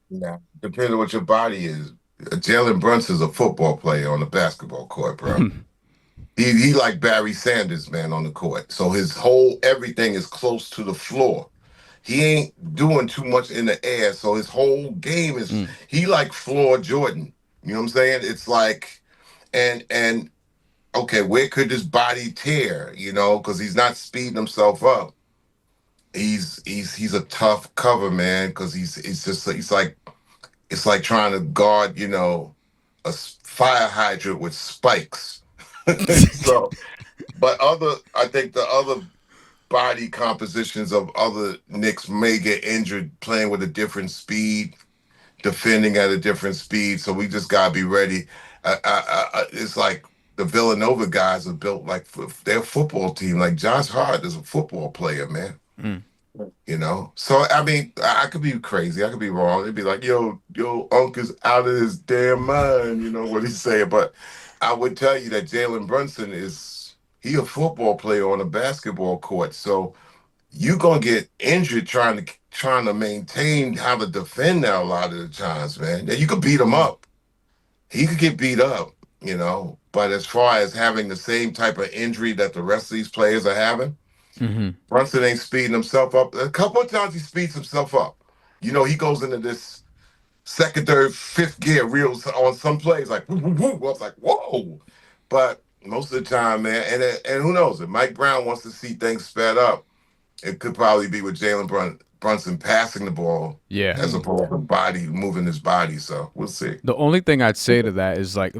Yeah, depending on what your body is. Jalen Brunson's a football player on the basketball court, bro. He like Barry Sanders, man, on the court. So his whole everything is close to the floor. He ain't doing too much in the air. So his whole game is he like floor Jordan. You know what I'm saying? It's like and okay, where could this body tear? Because he's not speeding himself up. He's a tough cover, man, because he's like it's like trying to guard, a fire hydrant with spikes. So, but I think the other body compositions of other Knicks may get injured playing with a different speed, defending at a different speed. So we just gotta be ready. It's like the Villanova guys are built like their football team. Like Josh Hart is a football player, man. So I mean, I could be crazy, I could be wrong. It'd be like, yo, uncle's out of his damn mind, what he's saying. But I would tell you that Jalen Brunson he a football player on a basketball court. So you gonna get injured trying to maintain how to defend now a lot of the times, man. Yeah, you could beat him up. He could get beat up, But as far as having the same type of injury that the rest of these players are having, Brunson ain't speeding himself up. A couple of times he speeds himself up. He goes into this second, third, fifth gear reels on some plays like woo, woo, woo. I was like, whoa. But most of the time, man, and who knows, if Mike Brown wants to see things sped up, it could probably be with Jalen Brunson passing the ball, as opposed to moving his body. So we'll see. The only thing I'd say to that is like,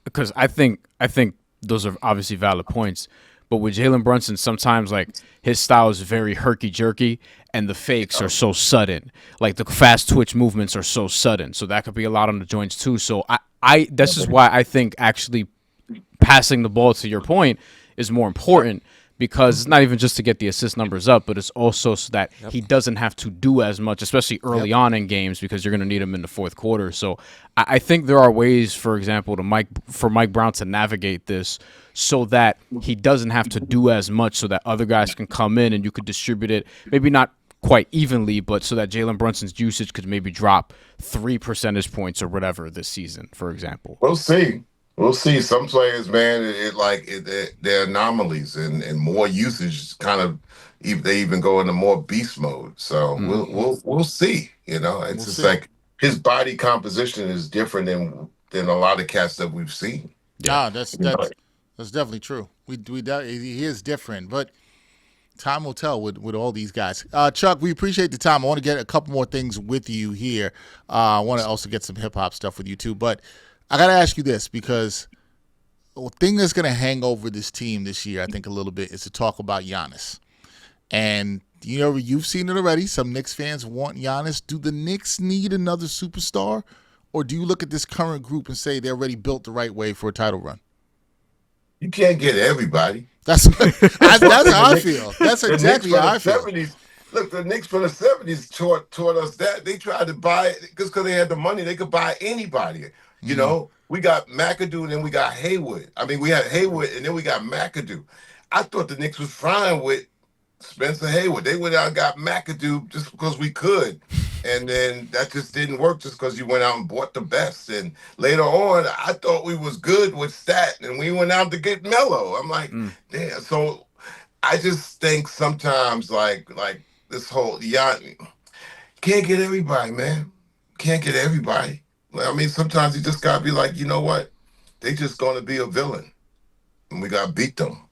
because I think those are obviously valid points. But with Jalen Brunson, sometimes like his style is very herky jerky, and the fakes are so sudden. Like the fast twitch movements are so sudden, so that could be a lot on the joints too. So this is why I think actually passing the ball, to your point, is more important, because it's not even just to get the assist numbers up, but it's also so that he doesn't have to do as much, especially early on in games, because you're going to need him in the fourth quarter. So I think there are ways, for example, for Mike Brown to navigate this so that he doesn't have to do as much, so that other guys can come in and you could distribute it, maybe not quite evenly, but so that Jalen Brunson's usage could maybe drop 3 percentage points or whatever this season, for example. We'll see. We'll see. Some players, man, they're anomalies, and more usage kind of they even go into more beast mode. So Mm-hmm. we'll see. We'll It's just see. like his body composition is different than a lot of cats that we've seen. Yeah. Ah, that's You know, that's that's definitely true. He is different, but time will tell with all these guys. Chuck, we appreciate the time. I want to get a couple more things with you here. I want to also get some hip hop stuff with you too. But I got to ask you this because the thing that's going to hang over this team this year, I think, a little bit is to talk about Giannis. And you've seen it already. Some Knicks fans want Giannis. Do the Knicks need another superstar, or do you look at this current group and say they're already built the right way for a title run? you can't get everybody. That's Trust that's me, how I feel. That's the Knicks exactly from how the I feel. '70s. Look, the Knicks from the '70s taught us that they tried to buy it because they had the money. They could buy anybody. Mm, We got McAdoo and then we got Haywood. I mean, we had Haywood and then we got McAdoo. I thought the Knicks was fine with Spencer Haywood. They went out and got McAdoo just because we could. And then that just didn't work just because you went out and bought the best. And later on, I thought we was good with Stat, and we went out to get Mello. I'm like, Mm. damn. So I just think sometimes like this whole can't get everybody, man. Can't get everybody. I mean, sometimes you just gotta be like, you know what? They just gonna be a villain, and we gotta beat them.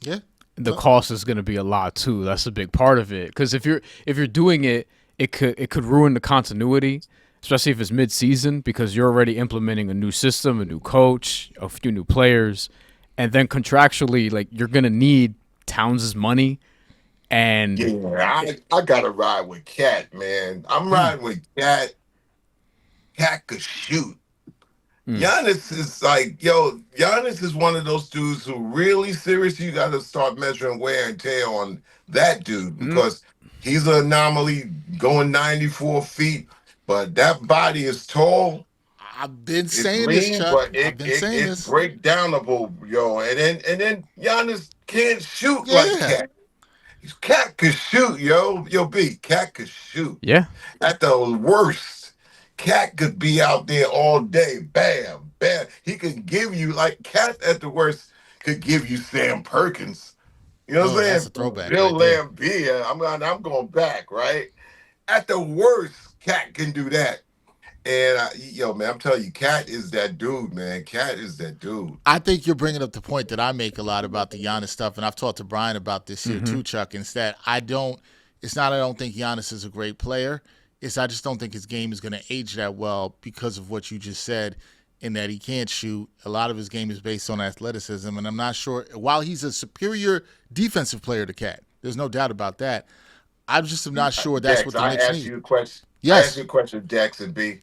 yeah. The cost is going to be a lot too. That's a big part of it. Because if you're doing it, it could ruin the continuity, especially if it's mid-season, because you're already implementing a new system, a new coach, a few new players, and then contractually, like you're going to need Towns' money, and Yeah, I gotta ride with Cat, man. I'm Mm, riding with Cat. Cat could shoot. mm, Giannis is like, yo, Giannis is one of those dudes who really seriously you got to start measuring wear and tear on that dude mm, because he's an anomaly going 94 feet, but that body is tall, I've been it's saying this, lean, Chuck. but I've been it saying it's this. breakdownable, yo. And then Giannis can't shoot like Yeah. Cat. Cat could shoot, yo. Yo, B, Cat could shoot. yeah, At the worst, Cat could be out there all day. Bam, bam. He could give you like Cat at the worst could give you Sam Perkins. You know what Oh, I'm that's a saying? throwback Bill right there. Laimbeer. I'm going back, right? At the worst, Cat can do that. And yo, man, I'm telling you, Cat is that dude, man. Cat is that dude. I think you're bringing up the point that I make a lot about the Giannis stuff, and I've talked to Brian about this here mm-hmm. too, Chuck. Is that I don't. It's not I don't think Giannis is a great player. It's I just don't think his game is going to age that well because of what you just said, in that he can't shoot. A lot of his game is based on athleticism, and I'm not sure. While he's a superior defensive player to Cat, there's no doubt about that. I'm just not sure that's Dex, what the Knicks need. I asked Yes, you a question, Dex and B.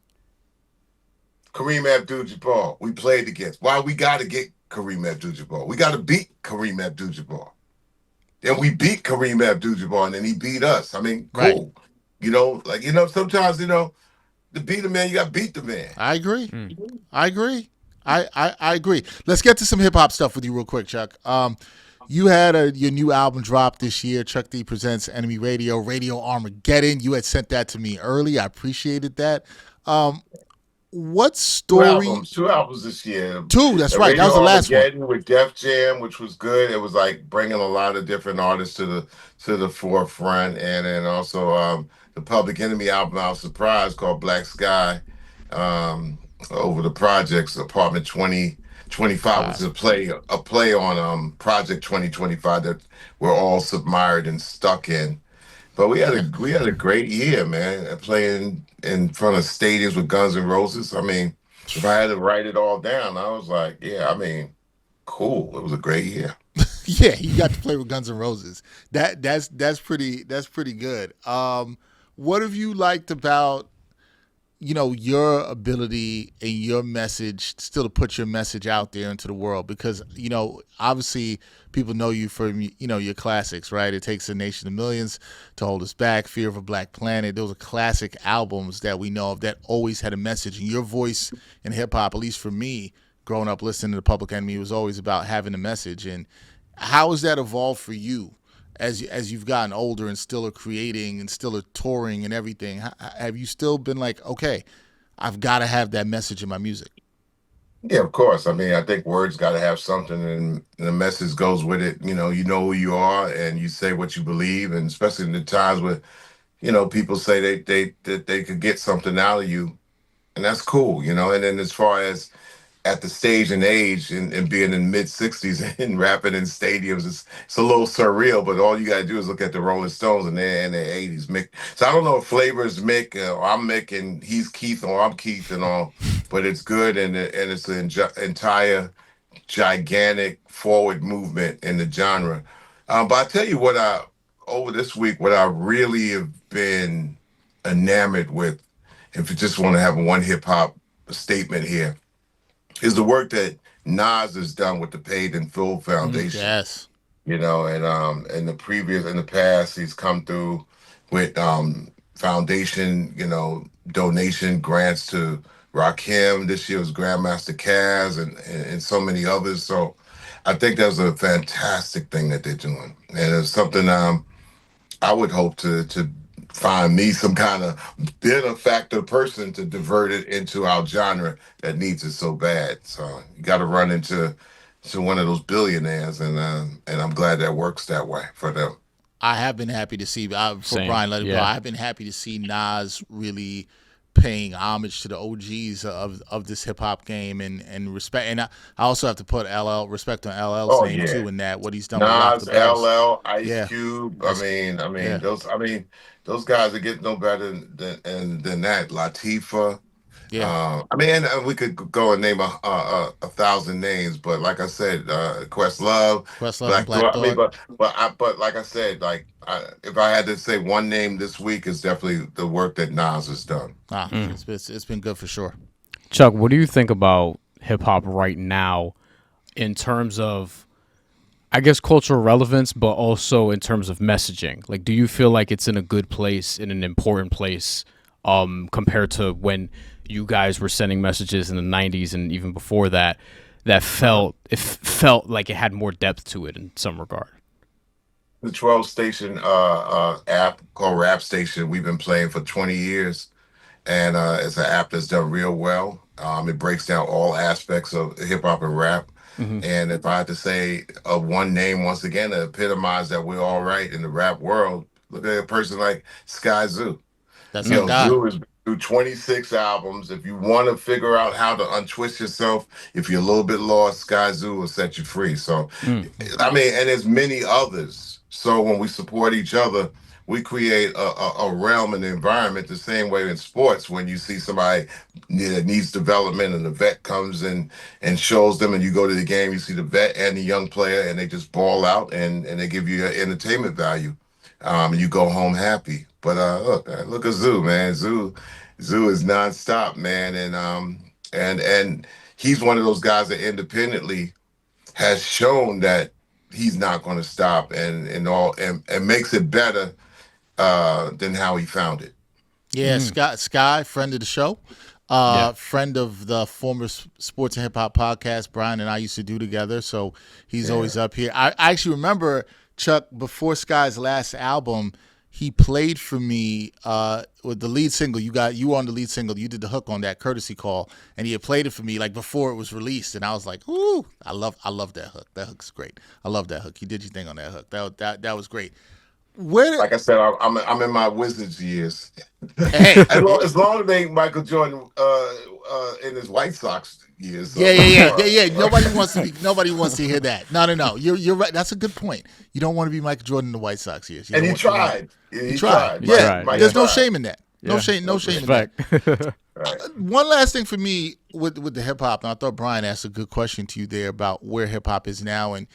Kareem Abdul-Jabbar, we played against. Why we got to get Kareem Abdul-Jabbar? We got to beat Kareem Abdul-Jabbar. Then we beat Kareem Abdul-Jabbar, and then he beat us. I mean, right. cool. Sometimes to beat a man, you got to beat the man. I agree. Mm. I agree. I agree. Let's get to some hip hop stuff with you real quick, Chuck. You had your new album drop this year. Chuck D presents Enemy Radio Armageddon. You had sent that to me early. I appreciated that. Um, what story? Two albums this year. Two. That's The right. That was Radio the last one. Armageddon with Def Jam, which was good. It was like bringing a lot of different artists to the forefront, and then also the Public Enemy album. I was surprised called Black Sky. Over the projects, Apartment 2025 was a play on Project 2025 that we're all submired and stuck in. But we had a great year, man. Playing in front of stadiums with Guns N' Roses. I mean, if I had to write it all down, I was like, yeah, I mean, cool. It was a great year. Yeah, you got to play with Guns N' Roses. That's pretty good. What have you liked about your ability and your message still to put your message out there into the world? Because obviously people know you from your classics, right? It Takes a Nation of Millions, To Hold Us Back, Fear of a Black Planet. Those are classic albums that we know of that always had a message, and your voice in hip-hop, at least for me growing up listening to the Public Enemy, was always about having a message. And how has that evolved for you as you've gotten older and still are creating and still are touring and everything? Have you still been like, okay, I've got to have that message in my music? Yeah, of course. I mean, I think words got to have something, and the message goes with it. You know who you are, and you say what you believe, and especially in the times where people say that they could get something out of you, and that's cool. And then as far as at the stage and age and being in mid 60s and rapping in stadiums, it's a little surreal. But all you gotta do is look at the Rolling Stones and they're in their 80s. Mick. So I don't know if Flavor's Mick or I'm Mick and he's Keith or I'm Keith and all, but it's good and it's an entire gigantic forward movement in the genre. But I tell you what, I over this week, what I really have been enamored with, if you just want to have one hip hop statement here, is the work that Nas has done with the Paid in Full Foundation. Yes. And in the past, he's come through with foundation, donation grants to Rakim. This year was Grandmaster Caz and so many others. So I think that was a fantastic thing that they're doing, and it's something I would hope to find me some kind of benefactor person to divert it into our genre that needs it so bad. So you got to run into one of those billionaires, and I'm glad that works that way for them. I have been happy to see for Same. Brian. Let it go. Yeah. I've been happy to see Nas really paying homage to the OGs of this hip hop game and respect. And I also have to put respect on LL's Oh name yeah, too in that what he's done with Rock the Nas, Bells. LL, Ice Yeah, Cube. that's yeah, Those guys are getting no better than that. Latifah. yeah. I mean, and we could go and name a thousand names, but like I said, Questlove, Questlove and Black Black Thought. I mean, Thought. but like I said, if I had to say one name this week, is definitely the work that Nas has done. It's been good for sure. Chuck, what do you think about hip hop right now in terms of, I guess, cultural relevance, but also in terms of messaging? Like, do you feel like it's in a good place, in an important place, compared to when you guys were sending messages in the '90s and even before that? That felt like it had more depth to it in some regard. The 12 station app called Rap Station, we've been playing for 20 years, and it's an app that's done real well. It breaks down all aspects of hip hop and rap. Hmm. And if I had to say one name once again to epitomize that we're all right in the rap world, look at a person like Sky Zoo. That's our guy. Zoo is through 26 albums. If you want to figure out how to untwist yourself, if you're a little bit lost, Sky Zoo will set you free. So, Mm. I mean, and there's many others. So when we support each other, we create a realm and environment the same way in sports. When you see somebody that needs development and the vet comes in and shows them, and you go to the game, you see the vet and the young player, and they just ball out and they give you entertainment value, and you go home happy. But look at Zoo, man. Zoo is nonstop, man, and he's one of those guys that independently has shown that he's not going to stop and makes it better than how he found it. Yeah, Sky, friend of the show, Yeah. friend of the former Sports and Hip Hop podcast Brian and I used to do together. So he's Yeah. always up here. I actually remember Chuck before Sky's last album. He played for me with the lead single. You were on the lead single. You did the hook on that courtesy call, and he had played it for me like before it was released. And I was like, "Ooh, I love that hook. That hook's great. I love that hook. You did your thing on that hook. That was great." Where Like I said, I'm in my Wizards years. Hey, As long as they ain't Michael Jordan in his White Sox years. So. yeah. Nobody wants to hear that. No. You're right. That's a good point. You don't want to be Michael Jordan in the White Sox years. You And don't he want, you want- tried. He tried. He Yeah. tried, Mike There's no tried. shame in that. No Yeah. shame. No shame in that. Respect. Right. One last thing for me with the hip hop, and I thought Brian asked a good question to you there about where hip hop is now and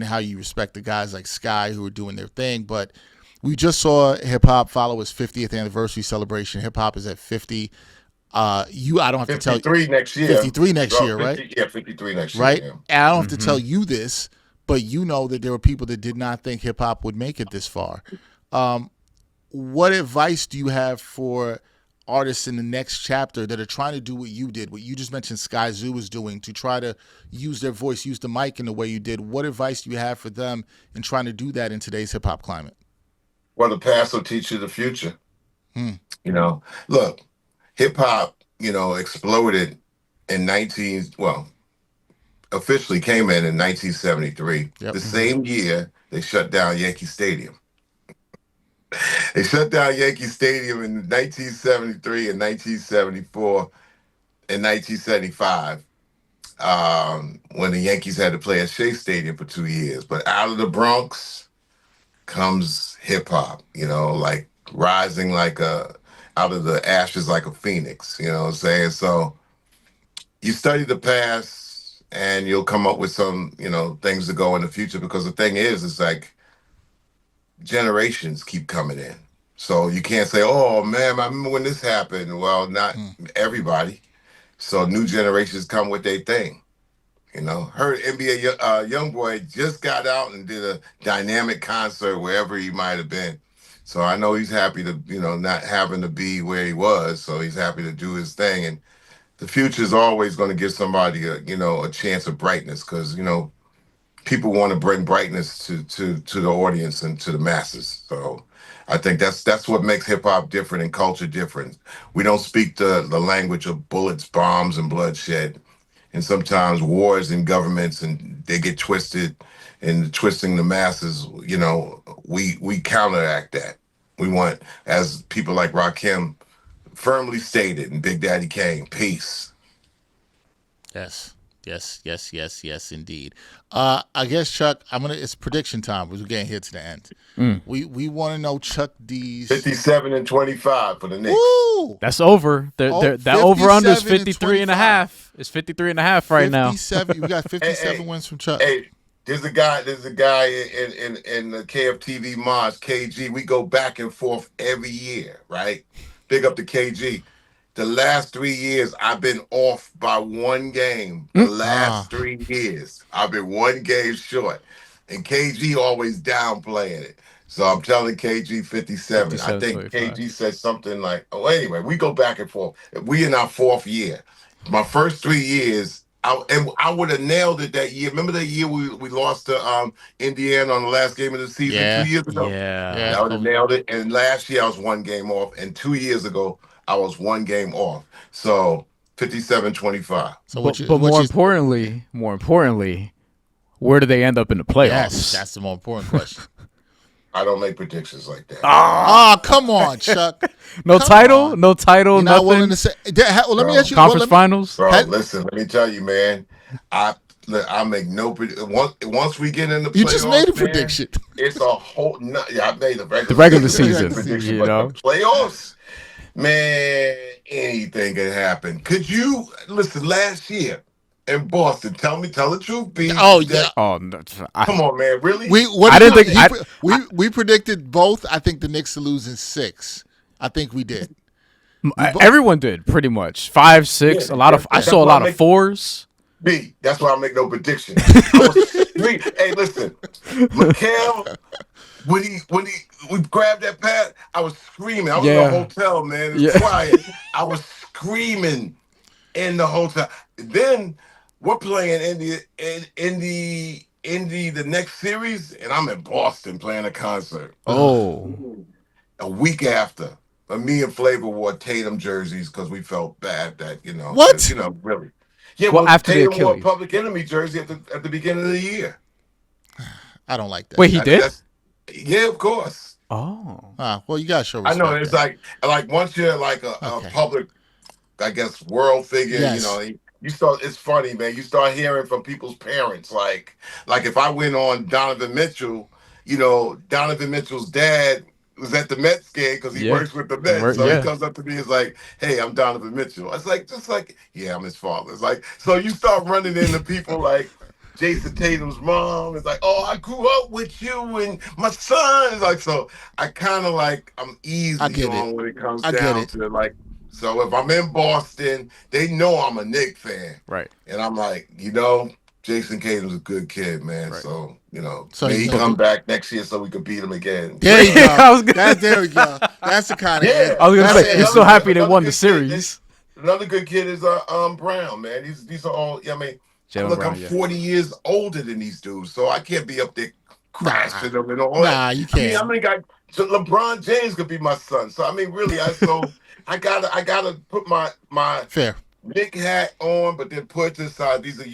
how you respect the guys like Sky who are doing their thing. But we just saw hip hop follow its 50th anniversary celebration. Hip hop is at 50. I don't have to tell you 53 next year. 53 next Oh, year, 50, right? Yeah, 53 next Right? year. And I don't have to tell you this, but you know that there were people that did not think hip hop would make it this far. What advice do you have for artists in the next chapter that are trying to do what you did, what you just mentioned Sky Zoo was doing, to try to use their voice, use the mic in the way you did? What advice do you have for them in trying to do that in today's hip hop climate? Well, the past will teach you the future. Hmm. Look, hip hop, exploded in 19, well, officially came in 1973. Yep. The same year they shut down Yankee Stadium. They shut down Yankee Stadium in 1973 and 1974 and 1975. When the Yankees had to play at Shea Stadium for 2 years. But out of the Bronx comes hip hop, like rising out of the ashes like a phoenix, you know what I'm saying? So you study the past and you'll come up with some, things to go in the future, because the thing is, it's like generations keep coming in. So you can't say, oh man, I remember when this happened. Well, not everybody. So new generations come with their thing. Heard NBA YoungBoy just got out and did a dynamic concert wherever he might have been. So I know he's happy to, not having to be where he was. So he's happy to do his thing. And the future is always going to give somebody a chance of brightness, because, people want to bring brightness to the audience and to the masses. So I think that's what makes hip hop different and culture different. We don't speak the language of bullets, bombs, and bloodshed. And sometimes wars and governments, and they get twisted, and twisting the masses, we counteract that. We want, as people like Rakim firmly stated, and Big Daddy Kane, peace. Yes. Yes, indeed. I guess, Chuck, it's prediction time because we're getting here to the end. We want to know Chuck D's 57 and 25 for the Knicks. Woo! That's over. That over under is 53 and a half. It's 53 and a half right now. 57. We got 57 wins from Chuck. Hey, there's a guy in the KFTV Mods, KG. We go back and forth every year, right? Big up to KG. The last 3 years, I've been off by one game. The last 3 years, I've been one game short. And KG always downplaying it. So I'm telling KG 57. I think 25. KG said something like, anyway, we go back and forth. We in our fourth year. My first 3 years, I would have nailed it that year. Remember that year we lost to Indiana on the last game of the season 2 years ago? Yeah. I would have nailed it. And last year I was one game off. And 2 years ago, I was one game off. So 57-25. So but more importantly, where do they end up in the playoffs? Yes, that's the more important question. I don't make predictions like that. Oh, come on, Chuck. No title? You're nothing. Not willing to say. Let me ask you. Conference finals? Bro, listen, let me tell you, man. I make no prediction. Once we get in the playoffs, you just made a prediction. It's a whole. I made the regular season prediction, but the playoffs, man, anything can happen. Could you listen? Last year in Boston, tell the truth, B. Oh yeah. Oh no. Come on, man. Really? We predicted both. I think the Knicks will lose in 6. I think we did. Everyone did pretty much 5, 6. I saw a lot of 4s. B. That's why I make no prediction. Hey, listen, Mikal. When we grabbed that pad, I was screaming. I was in the hotel, man. It was quiet. I was screaming in the hotel. Then we're playing the next series, and I'm in Boston playing a concert. Oh. A week after, me and Flavor wore Tatum jerseys because we felt bad that, What? Really. Yeah, well, after Tatum the wore a Public Enemy jersey at the beginning of the year. I don't like that. Wait, he did? Yeah, of course. Oh. Well, you gotta show respect. I know it's like once you're like a public, I guess, world figure, yes. You start. It's funny, man. You start hearing from people's parents, like if I went on Donovan Mitchell, Donovan Mitchell's dad was at the Mets game because he works with the Mets. So he comes up to me, it's like, "Hey, I'm Donovan Mitchell." It's like yeah, I'm his father. It's like, so you start running into people like Jason Tatum's mom is like, "Oh, I grew up with you and my son." It's like, so I kind of I'm easy on when it comes down to like. So if I'm in Boston, they know I'm a Knicks fan, right? And I'm like, Jason Tatum's a good kid, man. Right. So may he come back next year so we can beat him again. There you go. There we go. That's the kind of. Yeah. I was gonna say, you're so happy they won the series. Another good kid is Brown, man. These are all. I mean, Jalen Brown, I'm 40 years older than these dudes, so I can't be up there crashing them and all that. Nah, you can't. I mean, LeBron James could be my son. So I mean, really, I gotta put my fair. Nick hat on, but then put to the side. These are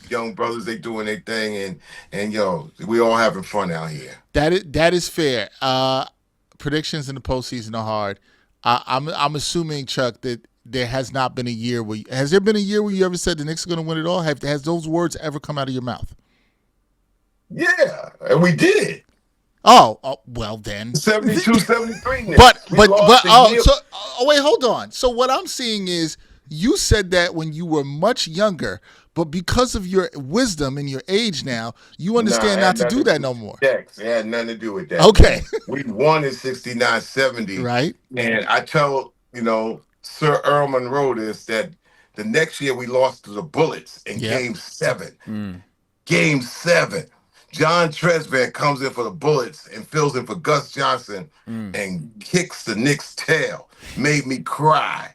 young brothers. They doing their thing, and yo, we all having fun out here. That is fair. Predictions in the postseason are hard. I'm assuming, Chuck, that there has not been a year where has there been a year where you ever said the Knicks are going to win it all? Has those words ever come out of your mouth? Yeah, and we did. Oh, well then. 72-73 But Knicks. We but lost but the oh year. so wait, hold on. So what I'm seeing is you said that when you were much younger, but because of your wisdom and your age now, you Nah, understand it not had to nothing do to that do no with more. Dex. It had nothing to do with that, Okay. man. We won in 69-70. Right? And I tell, Sir Earl Monroe this, that the next year we lost to the Bullets in Yep. game 7. Mm. Game 7. John Tresvant comes in for the Bullets and fills in for Gus Johnson and kicks the Knicks' tail. Made me cry.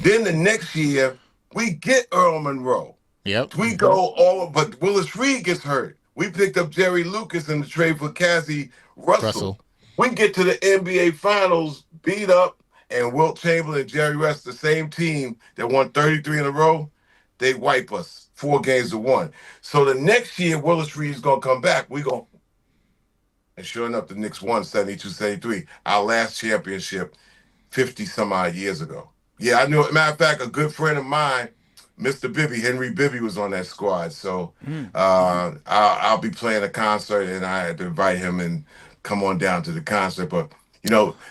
Then the next year, we get Earl Monroe. Yep. We go all, but Willis Reed gets hurt. We picked up Jerry Lucas in the trade for Cassie Russell. We get to the NBA Finals, beat up, and Wilt Chamberlain and Jerry West, the same team that won 33 in a row, they wipe us 4-1. So the next year, Willis Reed is going to come back. And sure enough, the Knicks won 72-73, our last championship 50 some odd years ago. Yeah, I knew. Matter of fact, a good friend of mine, Mr. Bibby, Henry Bibby, was on that squad. So I'll be playing a concert, and I had to invite him and come on down to the concert. But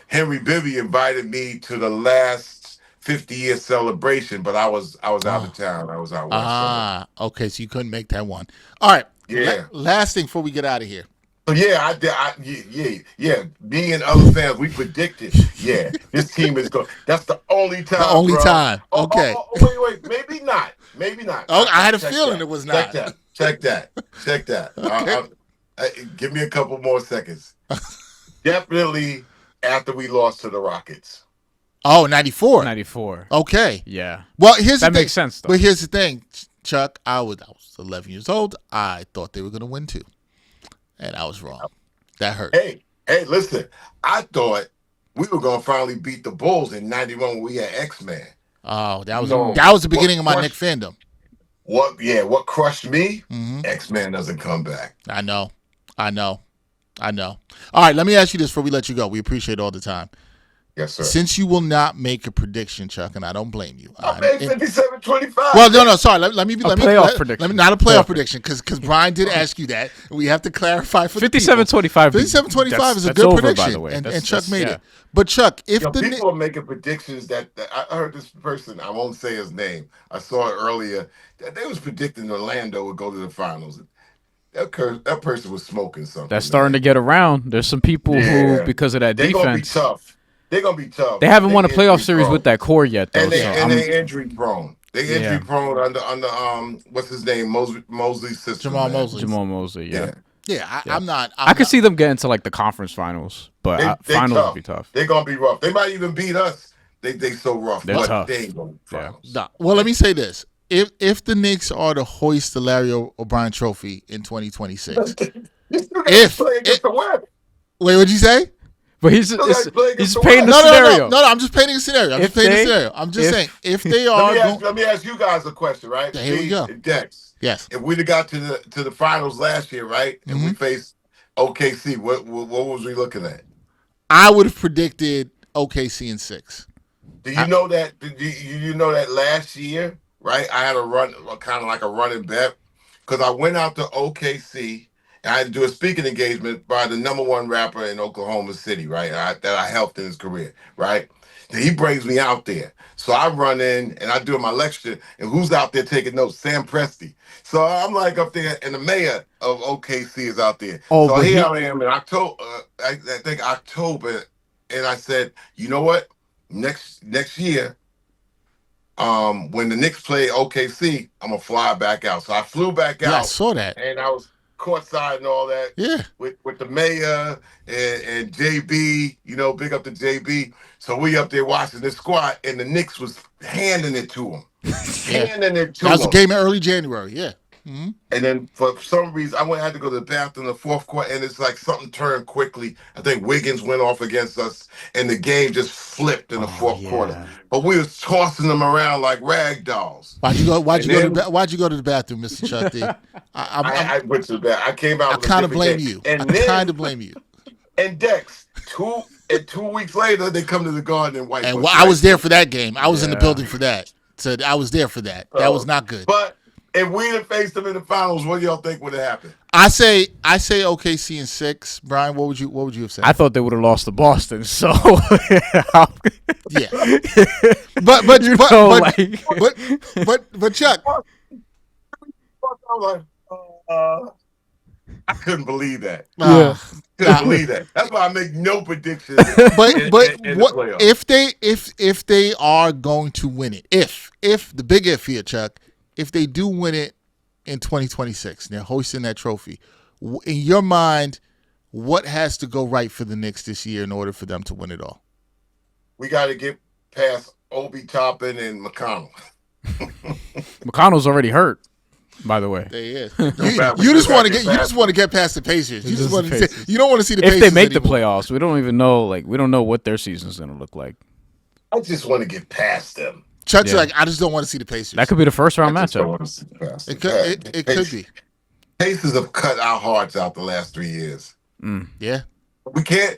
Henry Bibby invited me to the last 50-year celebration, but I was out of town. I was out west. Okay, so you couldn't make that one. All right. Yeah. Last thing before we get out of here. So yeah, I did. Yeah. Me and other fans, we predicted. Yeah, this team is going. That's the only time. The only bro. time. Okay. Wait. Maybe not. Maybe not. Oh, I had a feeling that. it was not. Check that. Okay. Give me a couple more seconds. Definitely after we lost to the Rockets. Oh, 94. 94. Okay. Yeah. Well, here's the thing. That makes sense, though. But here's the thing, Chuck. I was 11 years old. I thought they were going to win too. And I was wrong. That hurt. Hey, listen. I thought we were going to finally beat the Bulls in 91 when we had X-Man. Oh, that was the beginning of my Knicks fandom. What crushed me? Mm-hmm. X-Man doesn't come back. I know. All right, let me ask you this before we let you go. We appreciate all the time. Yes, sir. Since you will not make a prediction, Chuck, and I don't blame you. I made 57-25. Well, no, sorry. Let me playoff prediction. Not a playoff prediction, because Brian did ask you that. We have to clarify for 57-25. 57-25 is a good over, prediction, by the way. And Chuck made it. But Chuck, if people are making predictions that I heard this person, I won't say his name. I saw it earlier that they was predicting Orlando would go to the finals. That person was smoking something. That's starting to get around. There's some people who, because of that defense, they're gonna be tough. They haven't won a playoff series with that core yet, though. And they're injury prone. They injury prone under what's his name, Mosley's sister. Jamal Mosley. Yeah. I'm not. I could see them getting to like the conference finals, but finals would be tough. They're gonna be rough. They might even beat us. They so rough. They're tough. They ain't gonna be finals. Well, let me say this: if the Knicks are to hoist the Larry O'Brien Trophy in 2026, wait, what'd you say? But he's painting the scenario. No, I'm just painting a scenario. I'm just saying if they are. Let me ask you guys a question, right? Here we go. Dex. Yes. If we'd have got to the finals last year, right, and we faced OKC, what was we looking at? I would have predicted OKC in 6. Do you know that? You know that last year, right? I had kind of like a running bet, because I went out to OKC. And I had to do a speaking engagement by the #1 rapper in Oklahoma City, right? That I helped in his career, right? And he brings me out there. So I run in and I do my lecture, and who's out there taking notes? Sam Presti. So I'm like up there, and the mayor of OKC is out there. So here I am in October, I think October, and I said, you know what? Next year, when the Knicks play OKC, I'm gonna fly back out. So I flew back out. Yeah, I saw that. And I was courtside and all that. Yeah. With the mayor and JB, big up to JB. So we up there watching this squad, and the Knicks was handing it to him. Handing it to That was him. a game in early January, yeah. And then for some reason, I had to go to the bathroom in the fourth quarter, and it's like something turned quickly. I think Wiggins went off against us, and the game just flipped in the fourth quarter. But we was tossing them around like rag dolls. Why'd you go to the bathroom, Mr. Chuck D? I went to the bathroom. I came out. I kind of blame you. I kind of blame you. And Dex, 2 weeks later, they come to the Garden and wipe us. And I was there for that game. I was in the building for that. So I was there for that. That was not good. But if we had faced them in the finals, what do y'all think would have happened? I say OKC in 6. Brian, what would you have said? I thought they would have lost to Boston. So yeah. But Chuck, I couldn't believe that. Yeah. Believe that. That's why I make no predictions. But in what the if they are going to win it? If the big if here, Chuck, if they do win it in 2026, they're hosting that trophy. In your mind, what has to go right for the Knicks this year in order for them to win it all? We got to get past Obi Toppin and McConnell. McConnell's already hurt, by the way. There he is. You just want to get past the Pacers. You don't want to see the Pacers if they make anymore. the playoffs. We don't even know. We don't know what their season's going to look like. I just want to get past them. Chuck's like, I just don't want to see the Pacers. That could be the first round matchup. It could be. Pacers have cut our hearts out the last 3 years. Yeah. We can't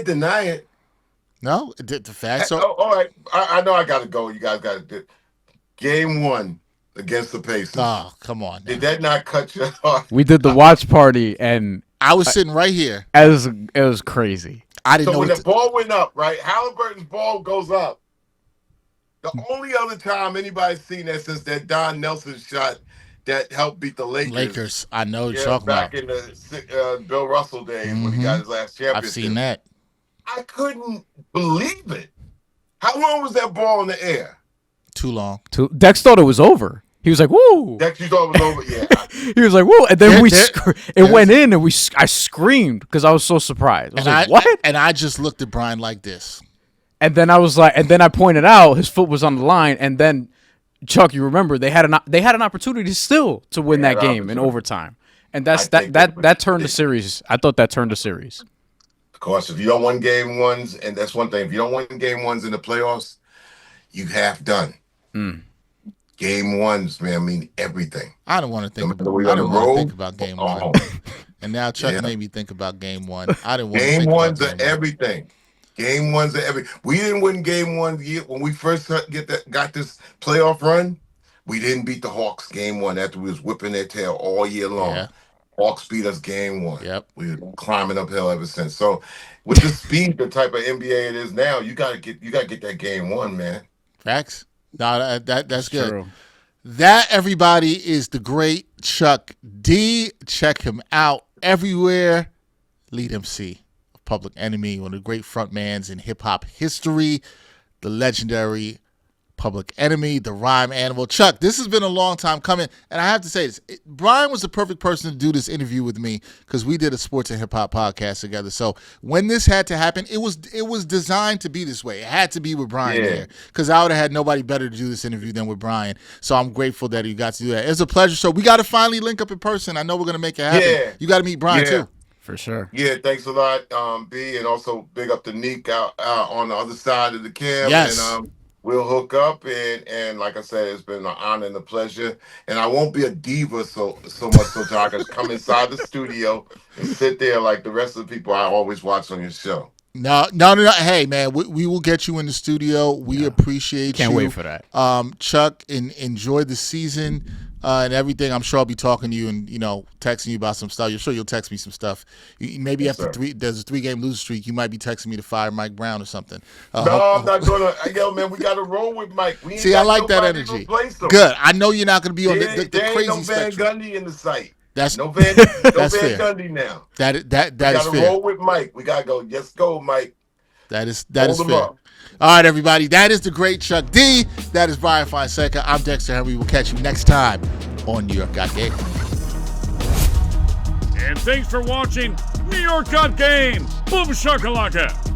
deny it. No, the fact. So all right. I know I got to go. You guys got to do Game 1 against the Pacers. Oh, come on. Did that not cut your heart? We did the watch party, and I was sitting right here. It was crazy. I didn't know when the ball went up, right? Halliburton's ball goes up. The only other time anybody's seen that since that Don Nelson shot that helped beat the Lakers. I know you're talking back about. in the Bill Russell days when he got his last championship. I've seen that. I couldn't believe it. How long was that ball in the air? Too long. Dex thought it was over. He was like, "Woo!" Dex, you thought it was over? Yeah. He was like, "Woo!" And then it went in, and I screamed because I was so surprised. I was like, "What?" And I just looked at Brian like this. And then I was like, and then I pointed out his foot was on the line, and then Chuck, you remember they had an opportunity still to win that game in overtime, and that turned the series. I thought that turned the series. Of course, if you don't win game ones, and that's one thing, if you don't win game ones in the playoffs, you have done. Game ones, man, mean everything. I don't want to think about game one. And now Chuck made me think about game one. I didn't want to think game ones about are everything. Game ones are everything. We didn't win game 1 when we first got this playoff run. We didn't beat the Hawks game 1 after we was whipping their tail all year long. Yeah. Hawks beat us game 1. Yep. We were climbing uphill ever since. So with the speed, the type of NBA it is now, you gotta get that game 1, man. Facts. No, that's good. True. That, everybody, is the great Chuck D. Check him out everywhere. Lead MC of Public Enemy, one of the great frontmans in hip-hop history, the legendary Public Enemy, the rhyme animal. Chuck, this has been a long time coming, and I have to say this. Brian was the perfect person to do this interview with me because we did a sports and hip-hop podcast together. So when this had to happen, it was designed to be this way. It had to be with Brian there because I would have had nobody better to do this interview than with Brian. So I'm grateful that you got to do that. It's a pleasure. So we got to finally link up in person. I know we're going to make it happen. Yeah. You got to meet Brian, too. For sure. Yeah, thanks a lot, B, and also big up to Neek out on the other side of the cam. Yes. And we'll hook up, and like I said, it's been an honor and a pleasure. And I won't be a diva so much so I can come inside the studio and sit there like the rest of the people I always watch on your show. No. Hey, man, we will get you in the studio. We appreciate you. Can't wait for that. Chuck, enjoy the season and everything. I'm sure I'll be talking to you and, texting you about some stuff. You're sure you'll text me some stuff. Maybe after there's a 3-game losing streak, you might be texting me to fire Mike Brown or something. No, I'm not going to. Yo, man, we got to roll with Mike. We ain't See, I like that energy. Good. I know you're not going to be on the crazy no spectrum. Van Gundy in the site. That's no Van fair. Gundy now. That is fair. We got to roll with Mike. We got to go. Let's go, Mike. That is fair. All right, everybody. That is the great Chuck D. That is Bryan Fonseca. I'm Dexter Henry. We'll catch you next time on New York Got Game. And thanks for watching New York Got Game. Boom shakalaka.